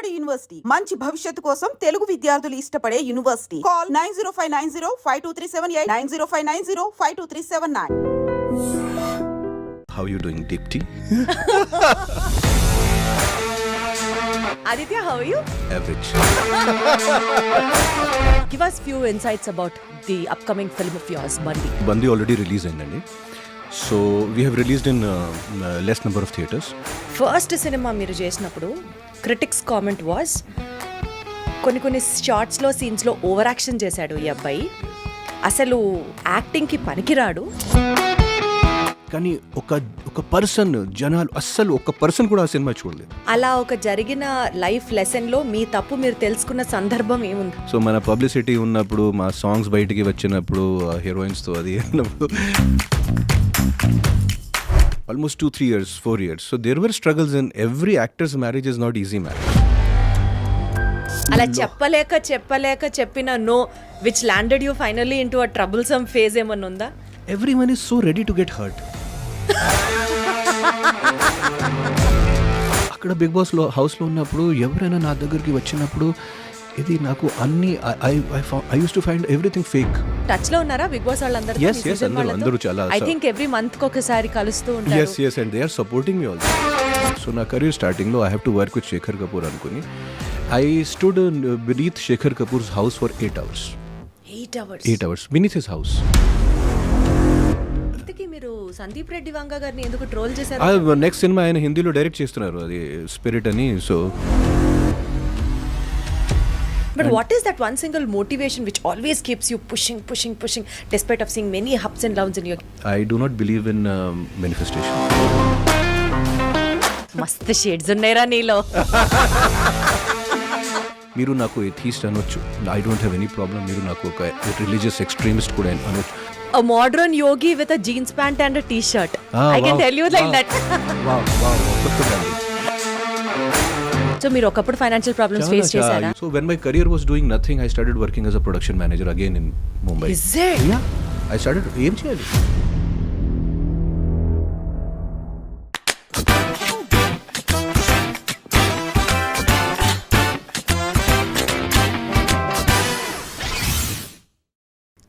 ఉమ్మడి యూనివర్సిటీ మంచి భవిష్యత్తు కోసం తెలుగు విద్యార్థులు ఇష్టపడే university. Call 9059052378 9059052379. How are you doing, Deepti? Aditya, how are you? Average. Give us few insights about the upcoming film of yours, Bandi. Bandi already released అయిందండి. So we have released in less number of theatres. First cinema మీరు చేసినప్పుడు critics comment was కొన్ని షార్ట్స్లో సీన్స్లో over action చేశాడు ఈ అబ్బాయి, అసలు యాక్టింగ్కి పనికిరాడు. కానీ ఒక పర్సన్ జనాలు అస్సలు ఒక పర్సన్ కూడా ఆ సినిమా చూడలేదు. అలా ఒక జరిగిన లైఫ్ లెసన్లో మీ తప్పు మీరు తెలుసుకున్న సందర్భం ఏముంది? సో మన పబ్లిసిటీ ఉన్నప్పుడు, మా సాంగ్స్ బయటికి వచ్చినప్పుడు, హీరోయిన్స్తో అది అన్నప్పుడు almost 2-3 years, 4 years. So there were struggles in every actor's marriage is not easy marriage. అలా చెప్పలేక చెప్పిన no which landed you finally into a troublesome phase ఏమన్నా ఉందా? Everyone is so ready to get hurt. అక్కడ big boss హౌస్లో ఉన్నప్పుడు ఎవరైనా నా దగ్గరికి వచ్చినప్పుడు ఇది నాకు అన్ని I use to find everything fake. Touch లో ఉన్నారా బిగ్ బాస్ వాళ్ళందరూ? yes అందరూ చాలా. ఐ థింక్ ఎవ్రీ మంత్ కి ఒకసారి కలుస్తూ ఉంటారు. yes and they are supporting me also. So నా career starting లో I have to work with Shekhar Kapoor అనుకుని I stood beneath Shekhar Kapoor's house for 8 hours. 8 hours beneath his house. ఇంతకీ మీరు సందీప్ రెడ్డి వంగ గారిని ఎందుకు ట్రోల్ చేశారు? నెక్స్ట్ సినిమా ఆయన హిందీలో డైరెక్ట్ చేస్తున్నారు, అది స్పిరిట్ అని. So but what is that one single motivation which always keeps you pushing despite of seeing many ups and downs in your... I do not believe in manifestation. మస్త్ shades ఉన్నాయిరా నీలో. మీరు నాకు atheist అనొచ్చు, I don't have any problem. మీరు నాకు ఒక religious extremist కూడా అనొచ్చు. A modern yogi with a jeans pant and a t-shirt. I can tell you like that. Wow. So మీరు ఒకప్పుడు ఫైనాన్షియల్ ప్రాబ్లమ్స్ ఫేస్ చేశారా? So when my career was doing nothing, I started working as a production manager again in Mumbai. Is it? Yeah. I started ఏం చేయాలి?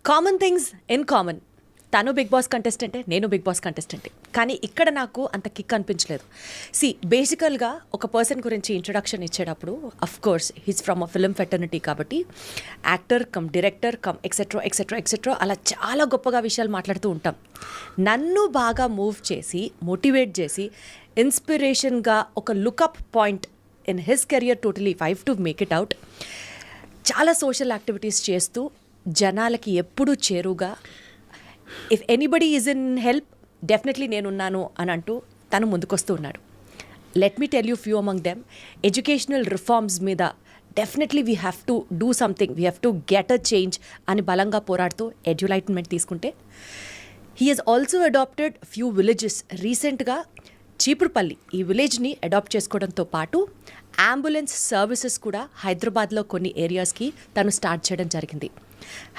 Common things in common. తను big boss కంటెస్టెంటే, నేను big boss కంటెస్టెంటే. కానీ ఇక్కడ నాకు అంత kick అనిపించలేదు. బేసికల్గా ఒక పర్సన్ గురించి ఇంట్రొడక్షన్ ఇచ్చేటప్పుడు of course he's from a film fraternity కాబట్టి actor cum director cum etcetera అలా చాలా గొప్పగా విషయాలు మాట్లాడుతూ ఉంటాం. నన్ను బాగా మూవ్ చేసి, మోటివేట్ చేసి, ఇన్స్పిరేషన్గా ఒక look up point in his career totally I have to make it out. చాలా సోషల్ యాక్టివిటీస్ చేస్తూ జనాలకి ఎప్పుడూ చేరుగా, if anybody is in help definitely నేనున్నాను అని అంటూ తను ముందుకొస్తూ ఉన్నాడు. Let me tell you few among them. Educational reforms మీద definitely we have to do something, we have to get a change అని బలంగా పోరాడుతూ ఎడ్యులైట్మెంట్ తీసుకుంటే, he has also adapted few villages. రీసెంట్గా చీపురుపల్లి ఈ విలేజ్ని అడాప్ట్ చేసుకోవడంతో పాటు అంబులెన్స్ సర్వీసెస్ కూడా హైదరాబాద్లో కొన్ని ఏరియాస్కి తను స్టార్ట్ చేయడం జరిగింది.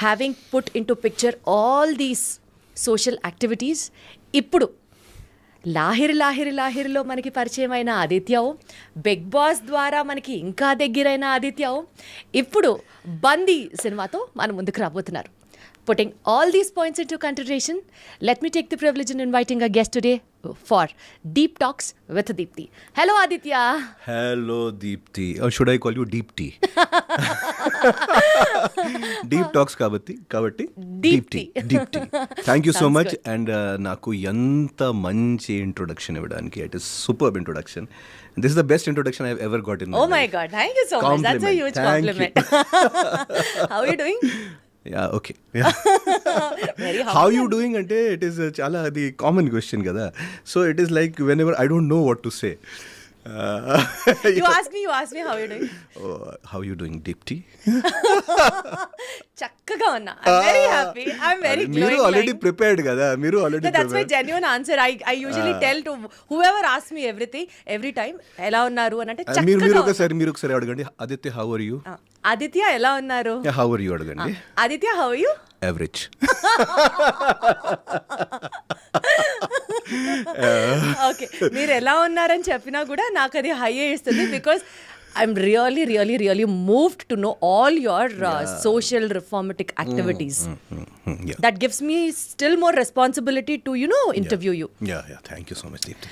Having put in to picture all these social activities, ఇప్పుడు లాహిరిలో మనకి పరిచయమైన ఆదిత్యవు, బిగ్ బాస్ ద్వారా మనకి ఇంకా దగ్గరైన ఆదిత్యవు ఇప్పుడు బందీ సినిమాతో మన ముందుకు రాబోతున్నారు. Putting all these points into consideration, let me take the privilege in inviting our guest today for Deep Talks with Deepti. Hello, Aditya. Hello, Deepti. Or should I call you Deepti? Deep Talks kabatti Deepti. Thank you so Sounds much. good. And naku enta manchi introduction ivadaniki. It is superb introduction. This is the best introduction I have ever got in my life. Oh my God, thank you so much. That's a huge compliment. How are you doing? Yeah, okay. Yeah. Very How you doing ante it is chala adi common question kada. So it is like whenever I don't know what to say. You ask me how are you doing? Oh, how you doing, Deepti? చక్కగా ఉన్నా. I'm very happy. I'm very glowing. మీరు already prepared కదా, మీరు already That's my genuine answer. I usually tell to whoever asks me every time ఎలా ఉన్నారు అని అంటే చక్కగా. మీరు ఒకసారి అడగండి, Aditya how are you? Aditya ఎలా ఉన్నారు? How are you అడగండి. Aditya how are you? Average. Okay, మీరు ఎలా ఉన్నారని చెప్పినా కూడా నాకు అది హై ఇస్తుంది. Because I'm really moved to know all your social reformatic activities. Yeah. That gives me still more responsibility to, interview you. Yeah. Thank you so much, Deepti.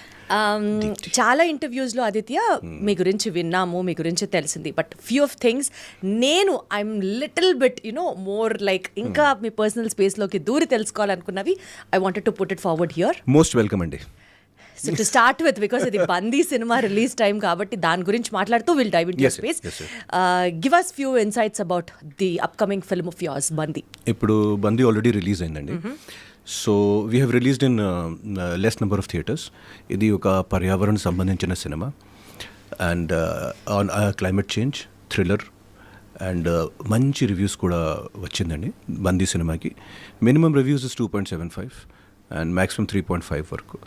చాలా ఇంటర్వ్యూస్లో ఆదిత్య మీ గురించి విన్నాము, మీ గురించి తెలిసింది, బట్ ఫ్యూ ఆఫ్ థింగ్స్ నేను I'm little bit more like ఇంకా మీ personal స్పేస్లోకి దూరి తెలుసుకోవాలనుకున్నవి I wanted to put it forward here. Most welcome అండి. So to start with, because ఇది బందీ సినిమా రిలీజ్ టైం కాబట్టి దాని గురించి మాట్లాడుతూ will dive into space. Give us few insights about the upcoming film of yours Bandi. ఇప్పుడు Bandi already release అయిందండి. So we have released in less number of theatres. ఇది ఒక పర్యావరణ సంబంధించిన సినిమా and on climate change thriller and మంచి reviews కూడా వచ్చిందండి బందీ సినిమాకి. Minimum reviews is 2.75 and maximum 3.5 వరకు.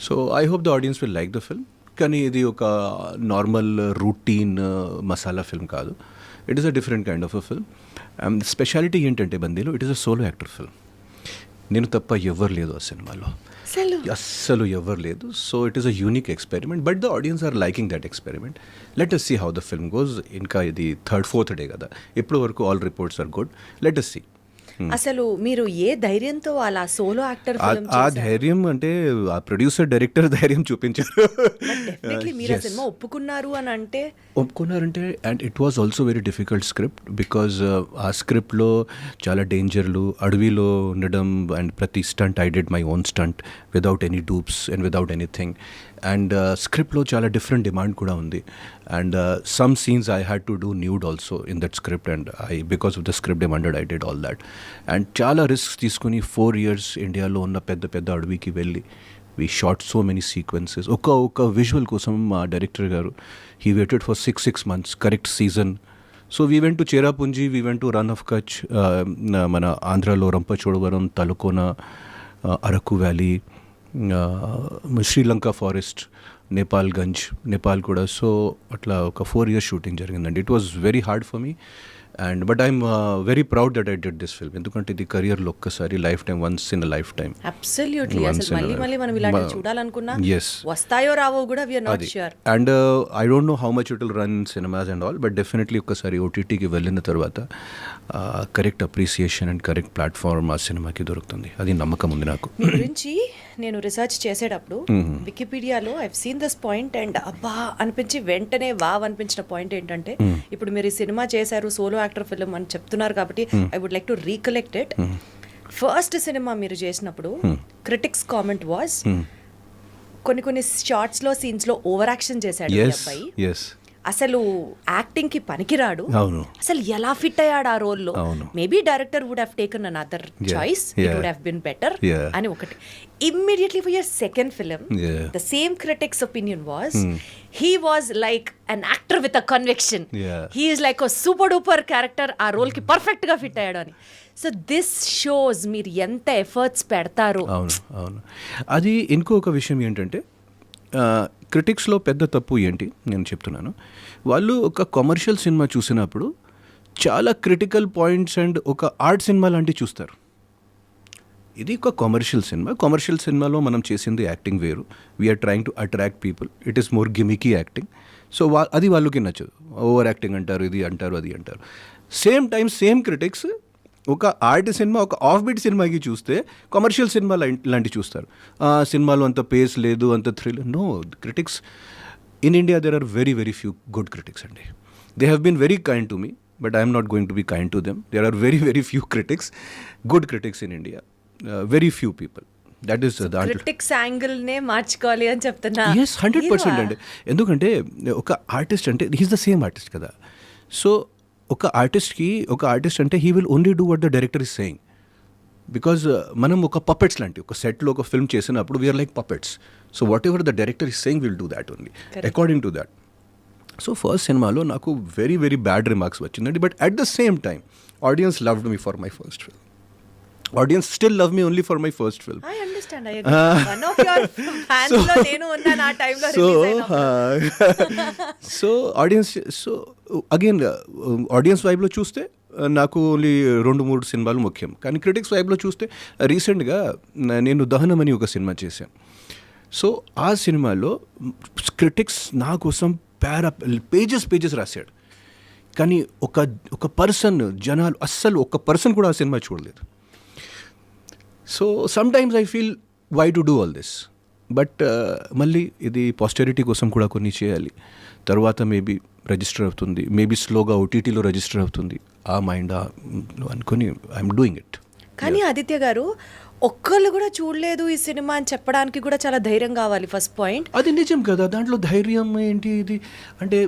So I hope the audience will like the film. కానీ ఇది ఒక నార్మల్ రూటీన్ మసాలా ఫిల్మ్ కాదు. It is a different kind of a film. And speciality ఏంటంటే బందీలో it is a solo actor film. నేను తప్ప ఎవరు లేదు ఆ సినిమాలో, అస్సలు ఎవరు లేదు. So it is a unique experiment, but the audience are liking that experiment. Let us see how the film goes. ఇంకా ఇది 3rd, 4th డే కదా, ఇప్పటి వరకు all reports are good. Let us see. అసలు మీరు ఏ ధైర్యంతో అలా సోలో యాక్టర్ ఆ ధైర్యం అంటే ఆ ప్రొడ్యూసర్ డైరెక్టర్ ధైర్యం చూపించారు. మీరు సినిమా ఒప్పుకున్నారు ఒప్పుకున్నారంటే and it was also very difficult script because ఆ స్క్రిప్ట్లో చాలా డేంజర్లు, అడవిలో ఉండడం అండ్ ప్రతి stunt I did my own stunt without any dupes and without anything. And స్క్రిప్ట్లో చాలా డిఫరెంట్ డిమాండ్ కూడా ఉంది. And some scenes I had to do nude also in that script and because of the script demanded I did all that. And చాలా risk తీసుకుని 4 years ఇండియాలో ఉన్న పెద్ద అడవికి వెళ్ళి we shot so many sequences. ఒక విజువల్ కోసం మా డైరెక్టర్ గారు he waited for 6 months correct season. So we went to Cherrapunji, we went to Rann of Kutch, మన ఆంధ్రాలో రంపచోడవరం, తలకోన, అరకు వ్యాలీ, శ్రీలంక ఫారెస్ట్, నేపాల్ కూడా. సో అట్లా ఒక 4 years షూటింగ్ జరిగిందండి. It was very hard for me and but I'm very proud that I did this film. ఎందుకంటే ఇది కెరియర్లో ఒక్కసారి life time, once in a lifetime. Absolutely. అసలు మళ్ళీ మనం ఇలాంటివి చూడాలనుకున్నా వస్తాయో రావో కూడా we are not sure. And I don't know how much it will run cinemas and all, but definitely ఒక్కసారి ఓటీటీకి వెళ్ళిన తర్వాత correct appreciation and correct platform ఆ సినిమాకి దొరుకుతుంది. అది నమ్మకం ఉంది నాకు. మీ గురించి నేను రీసెర్చ్ చేసేటప్పుడు వికీపీడియాలో I have seen this point and అబ్బా అనిపించి వెంటనే వావ్ అనిపించిన పాయింట్ ఏంటంటే, ఇప్పుడు మీరు ఈ సినిమా చేశారు సోలో యాక్టర్ ఫిల్మ్ అని చెప్తున్నారు కాబట్టి I would like to recollect it. First cinema మీరు చేసినప్పుడు క్రిటిక్స్ కామెంట్ వాజ్ కొన్ని షార్ట్స్ లో సీన్స్ లో ఓవర్ యాక్షన్ చేశాడు ఈ అబ్బాయి, అసలు యాక్టింగ్ కి పనికిరాడు, అసలు ఎలా ఫిట్ అయ్యాడు ఆ రోల్లో, maybe director would have taken another choice, it would have been better అని ఒకటి. Immediately for your second film the same critics opinion was he was like an actor with a conviction, he is like a super duper character, ఆ role కి perfect గా fit అయ్యాడు అని. So this shows మీరు ఎంత efforts పెడతారు. అవును. అది ఇంకొక విషయం ఏంటంటే క్రిటిక్స్లో పెద్ద తప్పు ఏంటి నేను చెప్తున్నాను, వాళ్ళు ఒక కమర్షియల్ సినిమా చూసినప్పుడు చాలా క్రిటికల్ పాయింట్స్ అండ్ ఒక ఆర్ట్ సినిమా లాంటివి చూస్తారు. ఇది ఒక కమర్షియల్ సినిమాలో మనం చేసింది యాక్టింగ్ వేరు. We're trying to attract people. It is more gimmicky acting. So అది వాళ్ళకి నచ్చదు. ఓవర్ యాక్టింగ్ అంటారు, ఇది అంటారు, అది అంటారు. సేమ్ క్రిటిక్స్ ఒక ఆర్ట్ సినిమా, ఒక ఆఫ్ బీట్ సినిమాకి చూస్తే కమర్షియల్ సినిమా లాంటి చూస్తారు. సినిమాలో అంత పేస్ లేదు, అంత thrill. No, critics in India there are very very few good critics అండి. They have been very kind to me, but I'm not going to be kind to them. There are very very few critics, good critics in India, very few people. That is critics angle నే మార్చుకోవాలి అని చెప్తున్నా. yes 100% అండి. ఎందుకంటే ఒక artist అంటే he's the same artist కదా. So ఒక ఆర్టిస్ట్ అంటే he will only do what the director is saying. Because మనం ఒక పపెట్స్ లాంటి ఒక సెట్లో ఒక ఫిల్మ్ చేసినప్పుడు we're like puppets. So whatever the director is saying will do that only according to that. So first సినిమాలో నాకు very very bad remarks వచ్చిందండి, but at the same time audience loved me for my first film. Audience still love me only for my first film. I understand. I agree. One of your fans lo nenu unna na time lo release ayina. So again audience vibe lo చూస్తే నాకు only 2-3 సినిమాలు ముఖ్యం. కానీ critics వైబ్లో చూస్తే రీసెంట్గా నేను దహనం అని ఒక సినిమా చేశాను. సో ఆ సినిమాలో క్రిటిక్స్ నా కోసం పేజెస్ రాశాడు. కానీ ఒక పర్సన్, జనాలు అస్సలు ఒక పర్సన్ కూడా ఆ సినిమా చూడలేదు. So sometimes I feel why to do all this, but మళ్ళీ ఇది పాస్టెరిటీ కోసం కూడా కొన్ని చేయాలి. తర్వాత మేబీ రిజిస్టర్ అవుతుంది, మేబీ స్లోగా ఓటీటీలో రిజిస్టర్ అవుతుంది, ఆ మైండ్ అనుకొని ఐఎమ్ డూయింగ్ ఇట్. కానీ ఆదిత్య గారు, ఒక్కళ్ళు కూడా చూడలేదు ఈ సినిమా అని చెప్పడానికి కూడా చాలా ధైర్యం కావాలి. ఫస్ట్ పాయింట్ అది నిజం కదా, దాంట్లో ధైర్యం ఏంటి? ఇది అంటే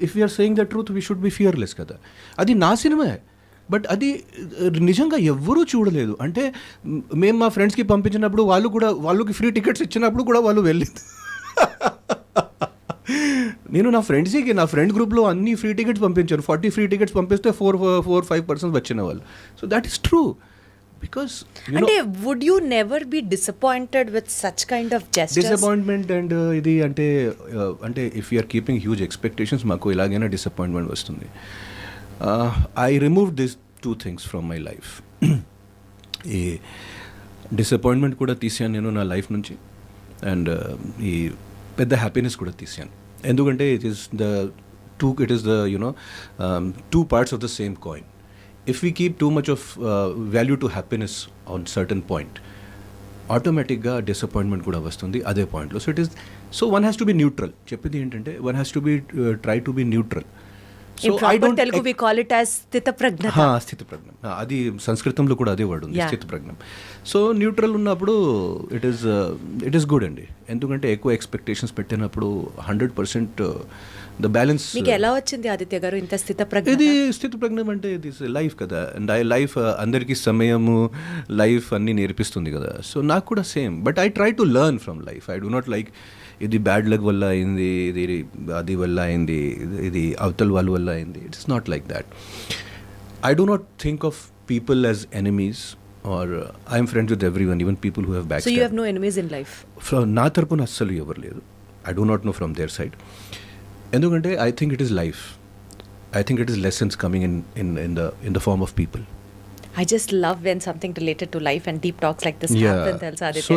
if you're saying the truth we should be fearless కదా. అది నా సినిమా, బట్ అది నిజంగా ఎవ్వరూ చూడలేదు. అంటే మేము మా ఫ్రెండ్స్కి పంపించినప్పుడు వాళ్ళకి ఫ్రీ టికెట్స్ ఇచ్చినప్పుడు కూడా వాళ్ళు వెళ్ళలేదు. నేను నా ఫ్రెండ్ గ్రూప్లో అన్ని ఫ్రీ టికెట్స్ పంపించాను. 40 ఫ్రీ టికెట్స్ పంపిస్తే 4-5% వచ్చిన వాళ్ళు. So that is true. Because అంటే would you never be disappointed with such kind of justice? Disappointment and ఇది అంటే if you're keeping huge expectations, మాకు ఎలాగైనా డిసప్పాయింట్మెంట్ వస్తుంది. I remove this 2 things from my life. ఈ డిసప్పాయింట్మెంట్ కూడా తీసాను నేను నా లైఫ్ నుంచి, అండ్ ఈ పెద్ద హ్యాపీనెస్ కూడా తీసాను. ఎందుకంటే it is the two parts of the same coin. If we keep too much of value to happiness on certain point, ఆటోమేటిక్గా డిసప్పాయింట్మెంట్ కూడా వస్తుంది అదే పాయింట్లో. So one has to be neutral. చెప్పింది ఏంటంటే one has to be try to be neutral. In proper Telugu we call it as స్థితప్రజ్ఞత. స్థితప్రజ్ఞం, అది సంస్కృతంలో కూడా అదే వర్డ్ ఉంది, స్థితప్రజ్ఞం. సో న్యూట్రల్ ఉన్నప్పుడు ఇట్ ఈస్ గుడ్ అండి. ఎందుకంటే ఎక్కువ ఎక్స్పెక్టేషన్స్ పెట్టినప్పుడు 100% ద బ్యాలెన్స్. మీకు ఎలా వచ్చింది ఆదిత్య గారు ఇంత స్థితప్రజ్ఞత? ఇది స్థితప్రజ్ఞం అంటే ఇది లైఫ్ కదా, అండ్ లైఫ్ అందరికీ సమయము, లైఫ్ అన్నీ నేర్పిస్తుంది కదా. సో నాకు కూడా same, but I try to learn from life. I do not like ఇది బ్యాడ్ లక్ వల్ల అయింది, ఇది అది వల్ల అయింది, ఇది అవతల వాళ్ళ వల్ల అయింది. It's not like that. I do not think of people as enemies, or I'm friends with every one, even people who have back. So you have no enemies in life? నా తరపున అస్సలు ఎవరు లేదు. I do not know from their side. ఎందుకంటే I think it is life. I think it is lessons coming in the form of people. I just love when something related to life and deep talks like this happen. Telsa Aditya. So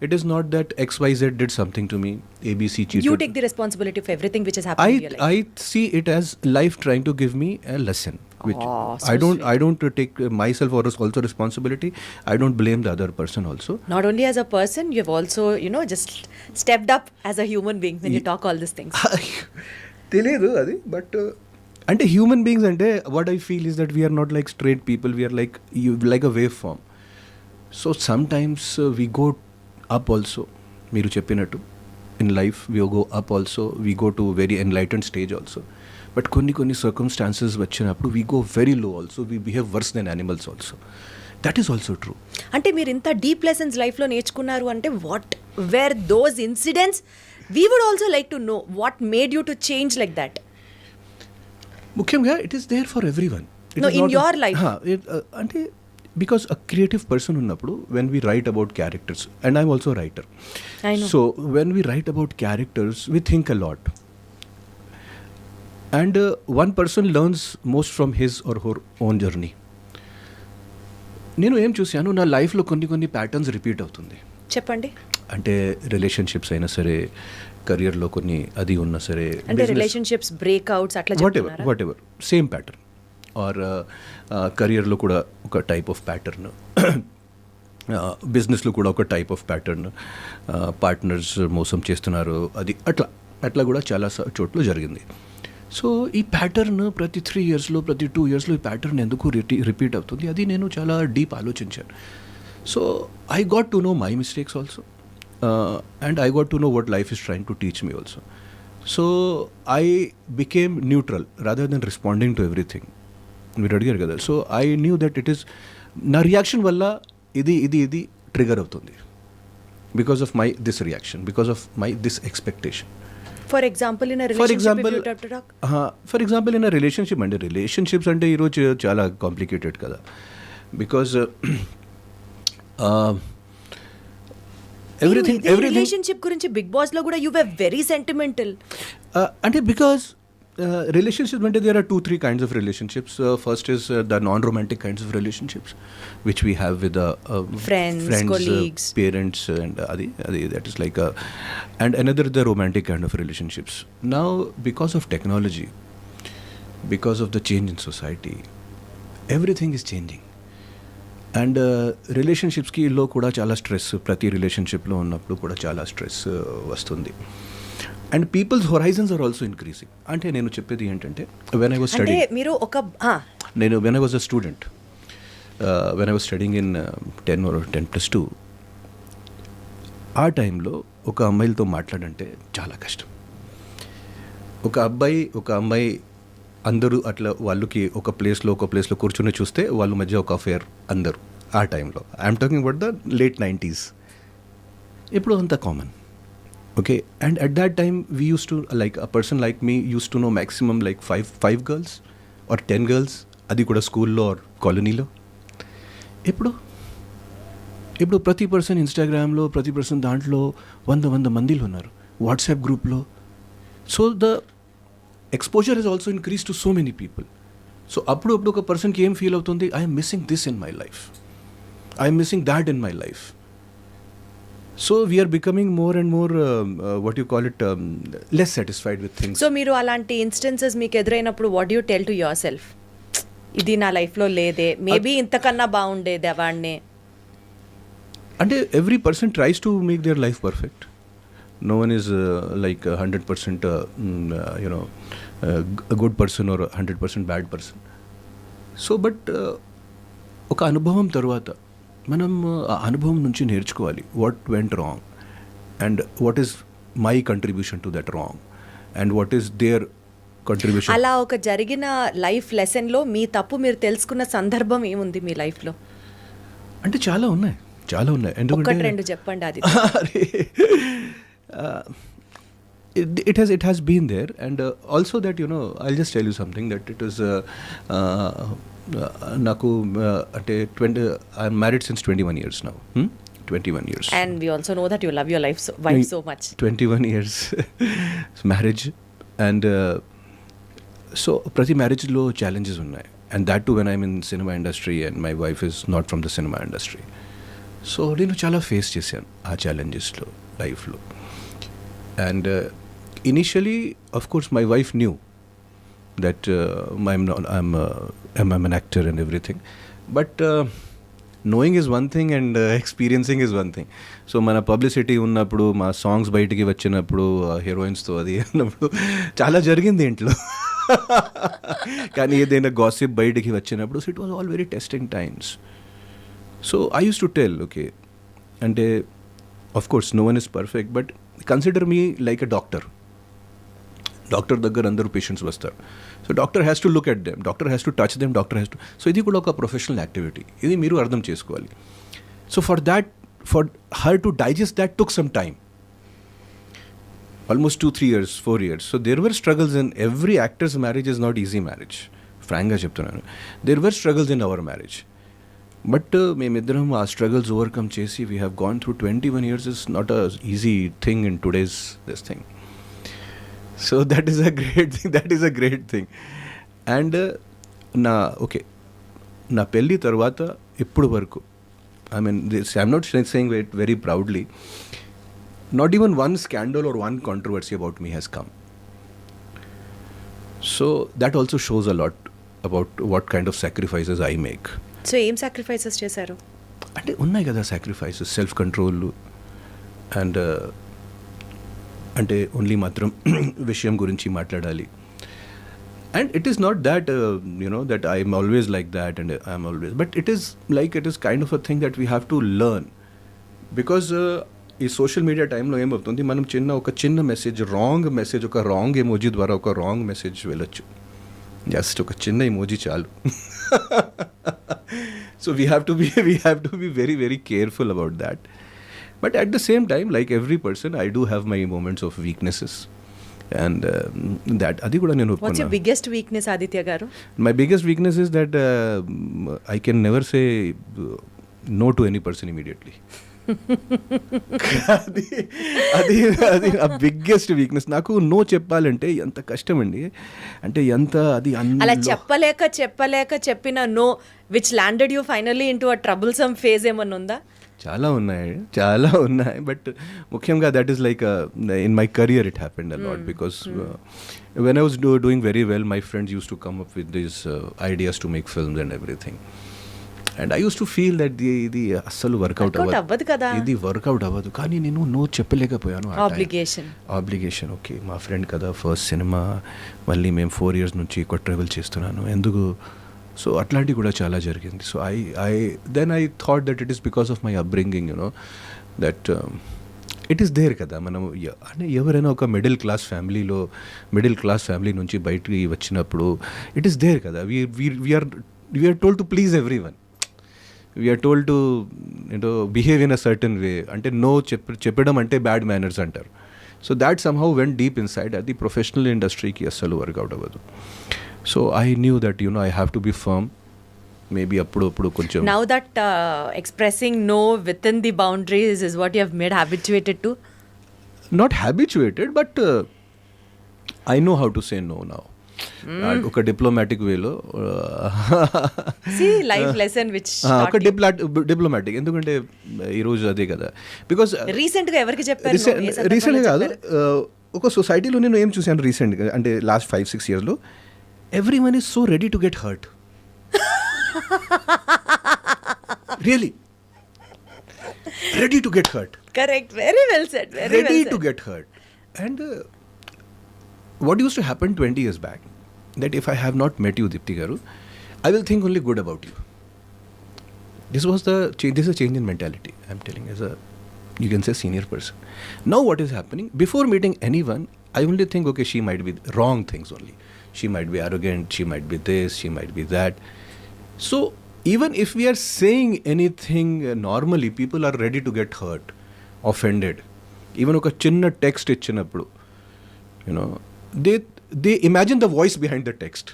it is not that XYZ did something to me, ABC cheated. You take the responsibility for everything which has happened in your life. I see it as life trying to give me a lesson, which I don't take myself or also responsibility. I don't blame the other person also. Not only as a person, you have also just stepped up as a human being when you talk all these things. తెలియదు అది, but అంటే human beings అంటే what I feel is that we're not like straight people, we're like a wave form. So sometimes we go up also. మీరు చెప్పినట్టు in life we go up also, we go to very enlightened stage also. But కొన్ని circumstances వచ్చినప్పుడు we go very low also, we behave worse then animals also. That is also true. అంటే మీరు ఇంత deep lessons లైఫ్లో నేర్చుకున్నారు అంటే what were those incidents? We would also like to know what made you to change like that. ముఖ్యంగా it is there for every one. In your life అంటే because a creative person ఉన్నప్పుడు when we write about characters, and I'm also writer, so when we write about characters we think a lot, and one person learns most from his or her own journey. నేను ఏం చూశాను, నా లైఫ్లో కొన్ని patterns repeat అవుతుంది. చెప్పండి. అంటే relationships అయినా సరే, కెరియర్లో కొన్ని అది ఉన్నా సరే, అంటే రిలేషన్షిప్స్ బ్రేక్అవుట్స్ అట్లా whatever same pattern, or కెరియర్లో కూడా ఒక టైప్ ఆఫ్ ప్యాటర్న్, బిజినెస్లో కూడా ఒక టైప్ ఆఫ్ ప్యాటర్న్, పార్ట్నర్స్ మోసం చేస్తున్నారు, అది అట్లా కూడా చాలా చోట్ల జరిగింది. సో ఈ ప్యాటర్న్ ప్రతి 3 yearsలో, ప్రతి 2 yearsలో ఈ ప్యాటర్న్ ఎందుకు రిపీట్ అవుతుంది, అది నేను చాలా డీప్ ఆలోచించాను. So I got to know my mistakes also, and I got to know what life is trying to teach me also. So I became neutral rather than responding to everything. మీరు అడిగారు కదా, so I knew that it is నా reaction వల్ల ఇది trigger అవుతుంది, because of my this reaction, because of my this expectation. For example in in relationship అంటే relationships అంటే ఈరోజు చాలా కాంప్లికేటెడ్ కదా, బికాజ్ రిలేషన్షిప్ గురించి బిగ్ బాస్ లో కూడా యు వర్ వెరీ సెంటిమెంటల్. అంటే because Relationships, there are 2-3 kinds of relationships. First is the non-romantic kinds of relationships, which we have with Friends, colleagues, parents, and that is like and another the romantic kind of relationships. Now, because of technology, because of the change in society, everything is changing. And రిలేషన్షిప్స్లో కూడా చాలా stress, ప్రతి రిలేషన్షిప్లో ఉన్నప్పుడు కూడా చాలా stress వస్తుంది. And people's horizons are also increasing. అంటే నేను చెప్పేది ఏంటంటే, వెన్ ఐ వాజ్ స్టడీయింగ్, మీరు ఒక when I was a student, when I was studying in 10+2, ఆ టైంలో ఒక అమ్మాయిలతో మాట్లాడంటే చాలా కష్టం. ఒక అమ్మాయి అందరూ అట్లా వాళ్ళకి ఒక ప్లేస్లో కూర్చొని చూస్తే వాళ్ళ మధ్య ఒక అఫేర్ అందరూ ఆ టైంలో. I'm talking about the late 90s. ఇప్పుడు అంత common. Okay, and at that time we use to like a person like me use to know maximum like 5 girls or 10 girls, అది కూడా స్కూల్లో ఆర్ కాలనీలో. ఇప్పుడు ప్రతి పర్సన్ ఇన్స్టాగ్రామ్లో, ప్రతి పర్సన్ దాంట్లో 100 మందిలో ఉన్నారు, వాట్సాప్ గ్రూప్లో. So the exposure has also increased to so many people. So అప్పుడు ఒక పర్సన్కి ఏం ఫీల్ అవుతుంది, I'm missing this in my life, I'm missing that in my life. So we're becoming more and more what you call it less satisfied with things. So మీరు అలాంటి instances మీకు ఎదురైనప్పుడు what you tell to yourself? ఇది నా లైఫ్లో లేదే, maybe ఇంతకన్నా బాగుండేది వాడిని. అంటే every person tries to make their life perfect. No one is like 100% a good person or 100% bad person. So but ఒక అనుభవం తర్వాత మనం ఆ అనుభవం నుంచి నేర్చుకోవాలి, what went wrong and what is my contribution to that wrong and what is their contribution. అలా ఒక జరిగిన లైఫ్ లెసన్లో మీ తప్పు మీరు తెలుసుకున్న సందర్భం ఏముంది మీ లైఫ్లో? అంటే చాలా ఉన్నాయి. ఒకటి రెండు చెప్పండి. అది it has been there, and also that I'll just tell you something that it was naku ante 20 I'm married since 21 years now. 21 years, and we also know that you love your wife so much. 21 years marriage, and so prati marriage lo challenges unnai, and that too when I'm in cinema industry and my wife is not from the cinema industry. So nenu chala face chesanu aa challenges lo life lo. And initially, of course, my wife knew that I'm an actor and everything. But knowing is one thing and experiencing is one thing. So mana publicity unnappudu, ma songs bayitiki vachinappudu, heroines tho adi annappudu chala jarigindi intlo. Kani edaina gossip bayitiki vachinappudu, so it was all very testing times. So I used to tell, okay, and of course no one is perfect, but consider me like a doctor. Doctor దగ్గర అందరూ patients వస్తారు. So doctor has to look at them, doctor has to touch them, doctor has to. So ఇది కూడా ఒక professional activity, ఇది మీరు అర్థం చేసుకోవాలి. So for her to digest that took some time, almost 2-3 years, 4 years. So there were struggles in every actors marriage is not easy marriage, ఫ్రాంక్గా చెప్తున్నాను. There were struggles in our marriage. But మేమిద్దరం ఆ struggles overcome చేసి we have gone through 21 years. Is not a easy thing in today's this thing. So that is a great thing. And నా పెళ్ళి తర్వాత ఇప్పుడు వరకు, I mean I'm not saying it very proudly, not even one scandal or one controversy about me has come. So that also shows a lot about what kind of sacrifices I make. So ఏం sacrifices చేశారు? అంటే ఉన్నాయి కదా sacrifices, self control and అంటే only మాత్రం విషయం గురించి మాట్లాడాలి. And it is not that that I am always like that and I am always, but it is kind of a thing that we have to learn, because ఈ social media టైంలో ఏమవుతుంది, మనం ఒక చిన్న మెసేజ్, రాంగ్ మెసేజ్, ఒక wrong emoji ద్వారా ఒక wrong message వెళ్ళొచ్చు. జస్ట్ ఒక చిన్న ఎమోజీ చాలు. So we have to be very very careful about that. But at the same time, like every person, I do have my moments of weaknesses, and that అది కూడా నేను What's your biggest weakness, Aditya garu? My biggest weakness is that I can never say no to any person immediately. అది అది అది ఆ biggest weakness. నాకు no చెప్పాలంటే ఎంత కష్టం అండి, అంటే ఎంత అది అలా చెప్పలేక చెప్పిన no which landed you finally into a troublesome phase ఏమన్నా ఉందా? చాలా ఉన్నాయి బట్ ముఖ్యంగా that is like in my career it happened a lot because when I was doing very well my friends use to come up with these ideas to make films and everything. And I use to feel that ఇది అస్సలు work out అవ్వదు కదా, ఇది work out అవ్వదు. కానీ నేను no చెప్పలేకపోయాను. Obligation okay మా friend కదా, ఫస్ట్ సినిమా, మళ్ళీ మేము 4 years నుంచి ఎక్కువ ట్రావెల్ చేస్తున్నాను, ఎందుకు? సో అట్లాంటివి కూడా చాలా జరిగింది. So I thought that it is because of my upbringing, you know that it is there కదా. మనం అంటే ఎవరైనా ఒక మిడిల్ క్లాస్ ఫ్యామిలీ నుంచి బయటికి వచ్చినప్పుడు ఇట్ ఈస్ దేర్ కదా. We're told to please everyone, we're told to behave in a certain way. అంటే నో చెప్పడం అంటే బ్యాడ్ మేనర్స్ అంటారు. So that somehow went deep inside. అది ప్రొఫెషనల్ ఇండస్ట్రీకి అస్సలు వర్కౌట్ అవ్వదు. So I knew that I have to be firm. Maybe అప్పుడు కొంచెం now that expressing no within the boundaries is what you have made habituated to. Not habituated but I know how to say no now. ఒక diplomatic వేలో ఒక diplomatic. ఎందుకంటే ఈరోజు అదే కదా. Because రీసెంట్గా ఎవరికి చెప్పారు? రీసెంట్గా కాదు, ఒక సొసైటీలో నేను ఏం చూశాను రీసెంట్గా, అంటే లాస్ట్ 5-6 yearsలో every one is so ready to get hurt. Really ready to get hurt. Correct, very well said, ready to get hurt. And what used to happen 20 years back, that if I have not met you, Deepti garu, I will think only good about you. This was the change. This is a change in mentality, I'm telling, as a, you can say, senior person. Now what is happening, before meeting anyone, I only think, okay, she might be wrong things only, she might be arrogant, she might be this, she might be that. So even if we are saying anything normally, people are ready to get hurt, offended. Even oka chinna text ichinappudu, they imagine the voice behind the text.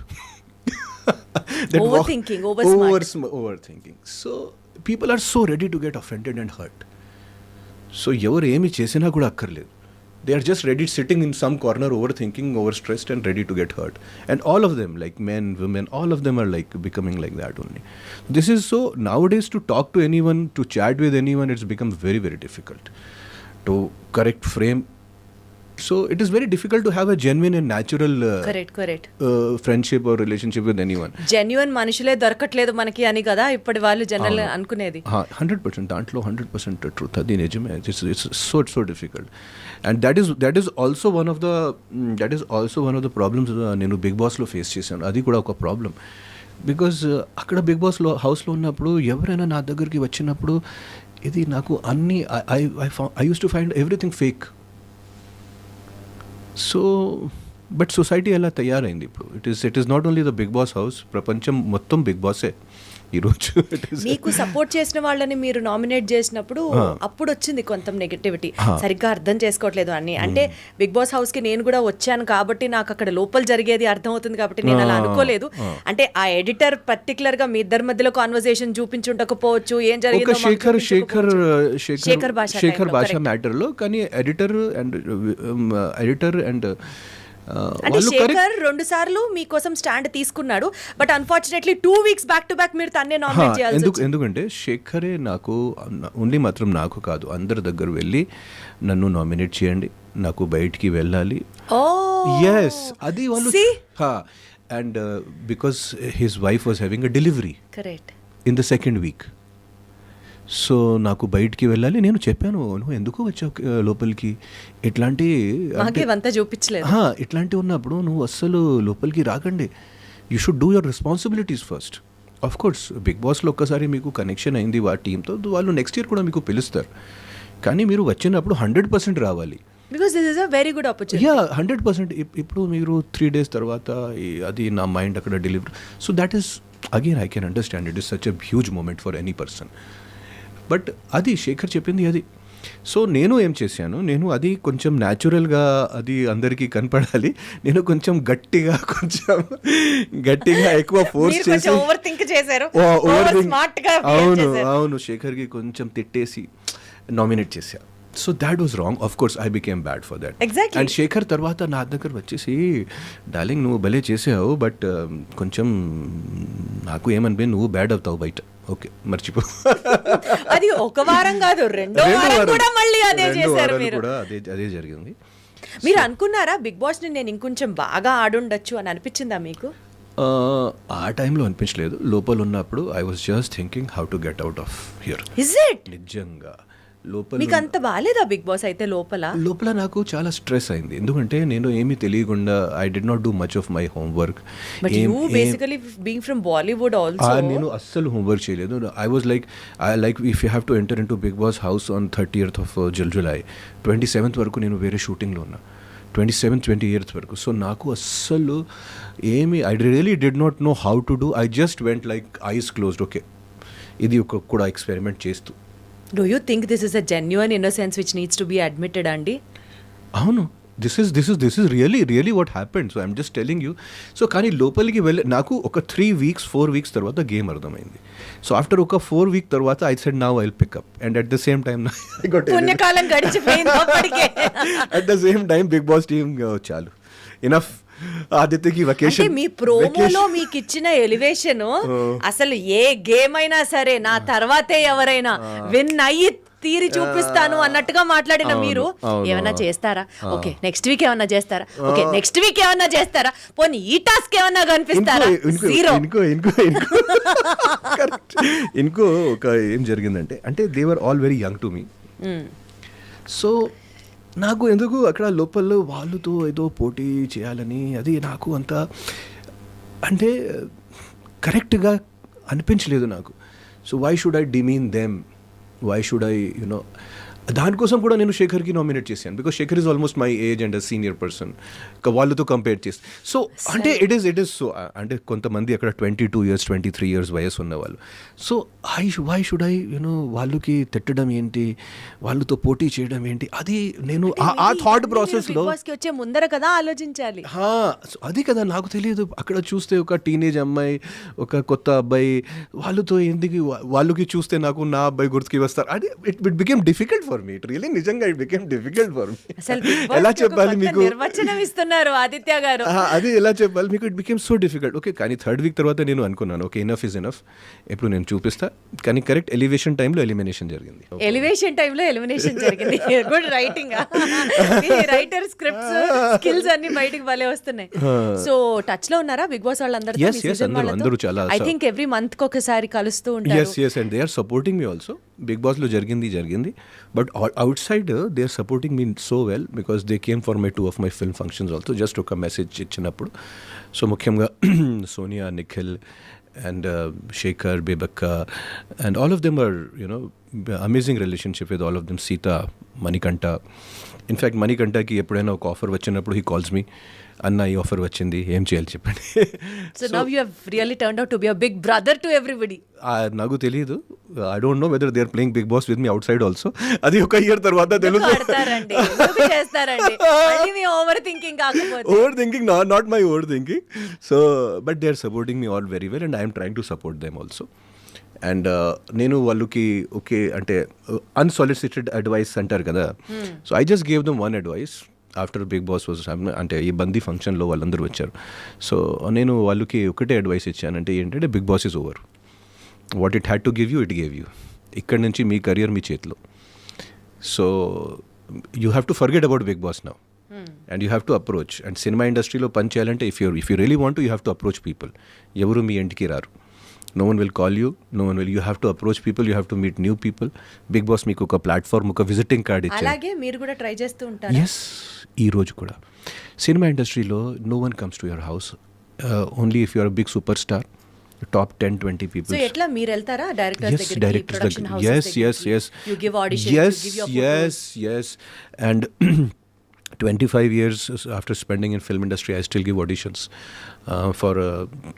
Overthinking, overthinking. So people are so ready to get offended and hurt. So evaru emi chesina kuda akkarledu. They are just ready, sitting in some corner, overthinking, overstressed, and ready to get hurt. And all of them, like men, women, all of them are like becoming like that only. This is so, nowadays, to talk to anyone, to chat with anyone, it's become very, very difficult to correct frame. So it is very difficult to have a genuine and natural correct friendship or relationship with anyone. Genuine manushle dorkatledu manaki ani kada ippadi vallu general anukunedi. 100% dantlo 100% truth adi nijame. It's so difficult. And that is also one of the problems nenu Big Boss lo face chesanu. Adi kuda oka problem. Because akkada Big Boss lo house lo unnappudu evaraina na దగ్గరికి వచ్చినప్పుడు ఇది నాకు అన్ని I used to find everything fake. So but society అలా తయారైంది ఇప్పుడు. It is not only the Bigg Boss house, ప్రపంచం మొత్తం బిగ్ బాసే ఈరోజు. మీకు సపోర్ట్ చేసిన వాళ్ళని మీరు నామినేట్ చేసినప్పుడు అప్పుడు వచ్చింది కొంత నెగటివిటీ, సరిగ్గా అర్థం చేసుకోవట్లేదు అని. అంటే బిగ్ బాస్ హౌస్ కి నేను కూడా వచ్చాను కాబట్టి నాకు అక్కడ లోపల జరిగేది అర్థం అవుతుంది కాబట్టి నేను అలా అనుకోలేదు. అంటే ఆ ఎడిటర్ పర్టికులర్ గా మీ ఇద్దరి మధ్యలో కాన్వర్సేషన్ చూపించుండకపోవచ్చు, ఏం జరిగిందో శేఖర్ భాష మ్యాటర్ లో. కానీ ఎడిటర్ అండ్ అంటే శేఖర్ 2 సార్లు మీకోసం స్టాండ్ తీసుకున్నాడు, but unfortunately 2 weeks back to back మీరు తన్నే నామినేట్ చేయాల్సి వచ్చింది. ఎందుకంటే శేఖరే నాకు ఓన్లీ మాత్రం నాకు కాదు, అందరి దగ్గర వెళ్ళి నన్ను నామినేట్ చేయండి, నాకు బయటికి వెళ్ళాలి. yes అది వాళ్ళు. and because his wife was having a delivery correct in the second week, so నాకు బయటికి వెళ్ళాలి. నేను చెప్పాను, నువ్వు ఎందుకు వచ్చావు లోపలికి, ఇట్లాంటి ఉన్నప్పుడు నువ్వు అస్సలు లోపలికి రాకండి, you should do your responsibilities first. Of course Bigg బాస్లో ఒక్కసారి మీకు కనెక్షన్ అయింది ఆ టీంతో, వాళ్ళు నెక్స్ట్ ఇయర్ కూడా మీకు పిలుస్తారు. కానీ మీరు వచ్చినప్పుడు 100% రావాలి. Because this is a very good opportunity. Yeah, 100%. ఇప్పుడు మీరు 3 days తర్వాత అది నా మైండ్ అక్కడ delivery. So that is again I can understand, it is such a huge moment for any person. But అది శేఖర్ చెప్పింది అది. సో నేను ఏం చేశాను, నేను అది కొంచెం న్యాచురల్గా అది అందరికీ కనపడాలి, నేను కొంచెం గట్టిగా ఎక్కువ ఫోర్స్ చేసి ఓవర్ థింక్ చేశారు. అవును శేఖర్కి కొంచెం తిట్టేసి నామినేట్ చేశా. So that was wrong. Of course I became bad for that. Exactly. అండ్ శేఖర్ తర్వాత నా దగ్గర వచ్చేసి డార్లింగ్ నువ్వు భలే చేసావు బట్ కొంచెం నాకు ఏమనిపోయింది నువ్వు బ్యాడ్ అవుతావు బయట. ఓకే మర్చిపో. అది ఒక వారం కాదు, రెండో వారం కూడా మళ్ళీ అదే చేశారు మీరు. కూడా అదే జరిగింది. మీరు అనుకున్నారా బిగ్ బాస్ ని నేను ఇంకొంచెం బాగా ఆడుండొచ్చు అని అనిపించిందా మీకు? ఆ టైంలో అనిపించలేదు. లోపల ఉన్నప్పుడు I was just thinking how to get out of here. Is it? నిజంగా లోపల మీకు అంత బాలేదా బిగ్ బాస్ అయితే లోపల? నాకు చాలా స్ట్రెస్ అయింది. ఎందుకంటే నేను ఏమీ తెలియకుండా I did not do much of my homework. But you basically being from Bollywood also. నేను అస్సలు హోంవర్క్ చేయలేదు. I was like if you have to enter in to Bigg Boss house on 30th of July, 27th వరకు నేను వేరే షూటింగ్లో ఉన్నా. 27th, 28th వరకు. So నాకు అస్సలు ఏమి I really did not know how to do. I just went like ice closed. Okay ఇది కూడా ఎక్స్పెరిమెంట్ చేస్తూ. Do you think this is a genuine innocence which needs to be admitted, Andy? అవును, this is really what happened. So I'm just telling you. So కానీ లోపలికి వెళ్ళి నాకు ఒక 4 weeks తర్వాత గేమ్ అర్థమైంది. సో ఆఫ్టర్ ఒక 4 week తర్వాత I said now I will pick up and at the same time పుణ్యకాలం గడిచిపోయింది అప్పటికే. At the same time Bigg Boss team చాలు ఇనఫ్. ఆదిత్యకి వెకేషన్. మీ ప్రోమోలో మీకు ఇచ్చిన ఎలివేషన్ అసలు ఏ గేమ్ అయినా సరే నా తర్వాతే ఎవరైనా విన్ అయ్యి తీరి చూపిస్తాను అన్నట్టుగా మాట్లాడిన మీరు ఏమన్నా చేస్తారా? ఓకే నెక్స్ట్ వీక్ ఏమన్నా చేస్తారా? ఓకే నెక్స్ట్ వీక్ ఏమన్నా చేస్తారా? పోనీ ఈ టాస్క్ ఏమన్నా కనిపిస్తారా? జీరో. ఇంకో ఒక ఏం జరిగిందంటే అంటే they were all very young to me. So నాకు ఎందుకు అక్కడ లోపల వాళ్ళతో ఏదో పోటీ చేయాలని అది నాకు అంత అంటే కరెక్ట్గా అనిపించలేదు నాకు. So why should I demean them, why should I you know. దానికోసం కూడా నేను శేఖర్కి నామినేట్ చేశాను because Shekhar is almost my age and senior person. వాళ్ళతో కంపేర్ చేస్తే సో అంటే ఇట్ ఈస్ సో అంటే కొంతమంది అక్కడ 22 years 23 years వయసు ఉన్నవాళ్ళు. So why should I you know వాళ్ళకి తిట్టడం ఏంటి, వాళ్ళతో పోటీ చేయడం ఏంటి, అది నేను ఆ థాట్ ప్రాసెస్లో వచ్చే ముందర కదా ఆలోచించాలి. అది కదా నాకు తెలియదు. అక్కడ చూస్తే ఒక టీనేజ్ అమ్మాయి ఒక కొత్త అబ్బాయి వాళ్ళతో ఎందుకు వాళ్ళకి చూస్తే నాకు నా అబ్బాయి గుర్తుకి వస్తారు. అది it became difficult for me. It really నిజంగా it became difficult for me. ఎలా చెప్పాలి మీకు నిర్వచనం ఇస్తున్నారు ఆదిత్య గారు. అది ఎలా చెప్పాలి మీకు, it became so difficult. Okay కానీ 3rd week తర్వాత నేను అనుకున్నాను ఓకే ఇనఫ్ ఇస్ ఇనఫ్, ఎప్పుడు నేను చూపిస్తా. కానీ కరెక్ట్ ఎలివేషన్ టైంలో ఎలిమినేషన్ జరిగింది. Good writing. Writer scripts skills అన్ని బయటికి భలే వస్తున్నాయి. సో టచ్ లో ఉన్నారా బిగ్ బాస్ వాళ్ళందరూ? అందరూ చాలా ఐ థింక్ ఎవ్రీ మంత్ కి ఒకసారి కలుస్తూ ఉంటారు. yes and they are supporting me also. Bigg బాస్లో జరిగింది but outside they are supporting me so well because they came for my 2 of my film functions also. Just ఒక message ఇచ్చినప్పుడు. So ముఖ్యంగా Sonia, Nikhil and Shekhar, Bebakka and all of them are amazing relationship with all of them. Sita, Manikanta. In fact Manikanta ki eppudaina oka offer vachinappudu he calls me, Anna ee offer vachindi em cheyali cheppandi. So now you have really turned out to be a big brother to everybody. Nagu teliyadu. I don't know whether they are playing Big Boss with me outside also. Adi oka year tarvata telugu ఆడతారండి, ఎందుకు చేస్తారండి మళ్ళీ మీ over thinking కాకపోతే. Overthinking, not my overthinking. So but they are supporting me all very well and I am trying to support them also. And నేను వాళ్ళకి okay అంటే unsolicited advice అంటారు కదా. So I just gave them one advice after Bigg Boss was అంటే ఈ బందీ ఫంక్షన్లో వాళ్ళందరూ వచ్చారు. సో నేను వాళ్ళకి ఒకటే అడ్వైస్ ఇచ్చానంటే ఏంటంటే big boss is over. What it had to give you it gave you. ఇక్కడ నుంచి మీ కెరియర్ మీ చేతిలో. So you have to forget about big boss now and you have to approach. And cinema ఇండస్ట్రీలో పని చేయాలంటే if you really want you have to approach people. ఎవరు మీ ఇంటికి రారు. No one will call you, no one will. You have to approach people, you have to meet new people. Big Boss మీకు ఒక platform, ఒక visiting card ఇచ్చారు. అలాగే మీరు కూడా ట్రై చేస్తూ ఉంటారు. ఎస్, ఈ రోజు కూడా సినిమా ఇండస్ట్రీలో no one comes to your house only if you are a big super star. Top 10-20 people. So ఎట్లా మీరు వెళ్తారా డైరెక్టర్స్ దగ్గరికి? డైరెక్టర్స్ దగ్గరికి. yes you give auditions, you give your yes and 25 years after spending in film industry I still give auditions for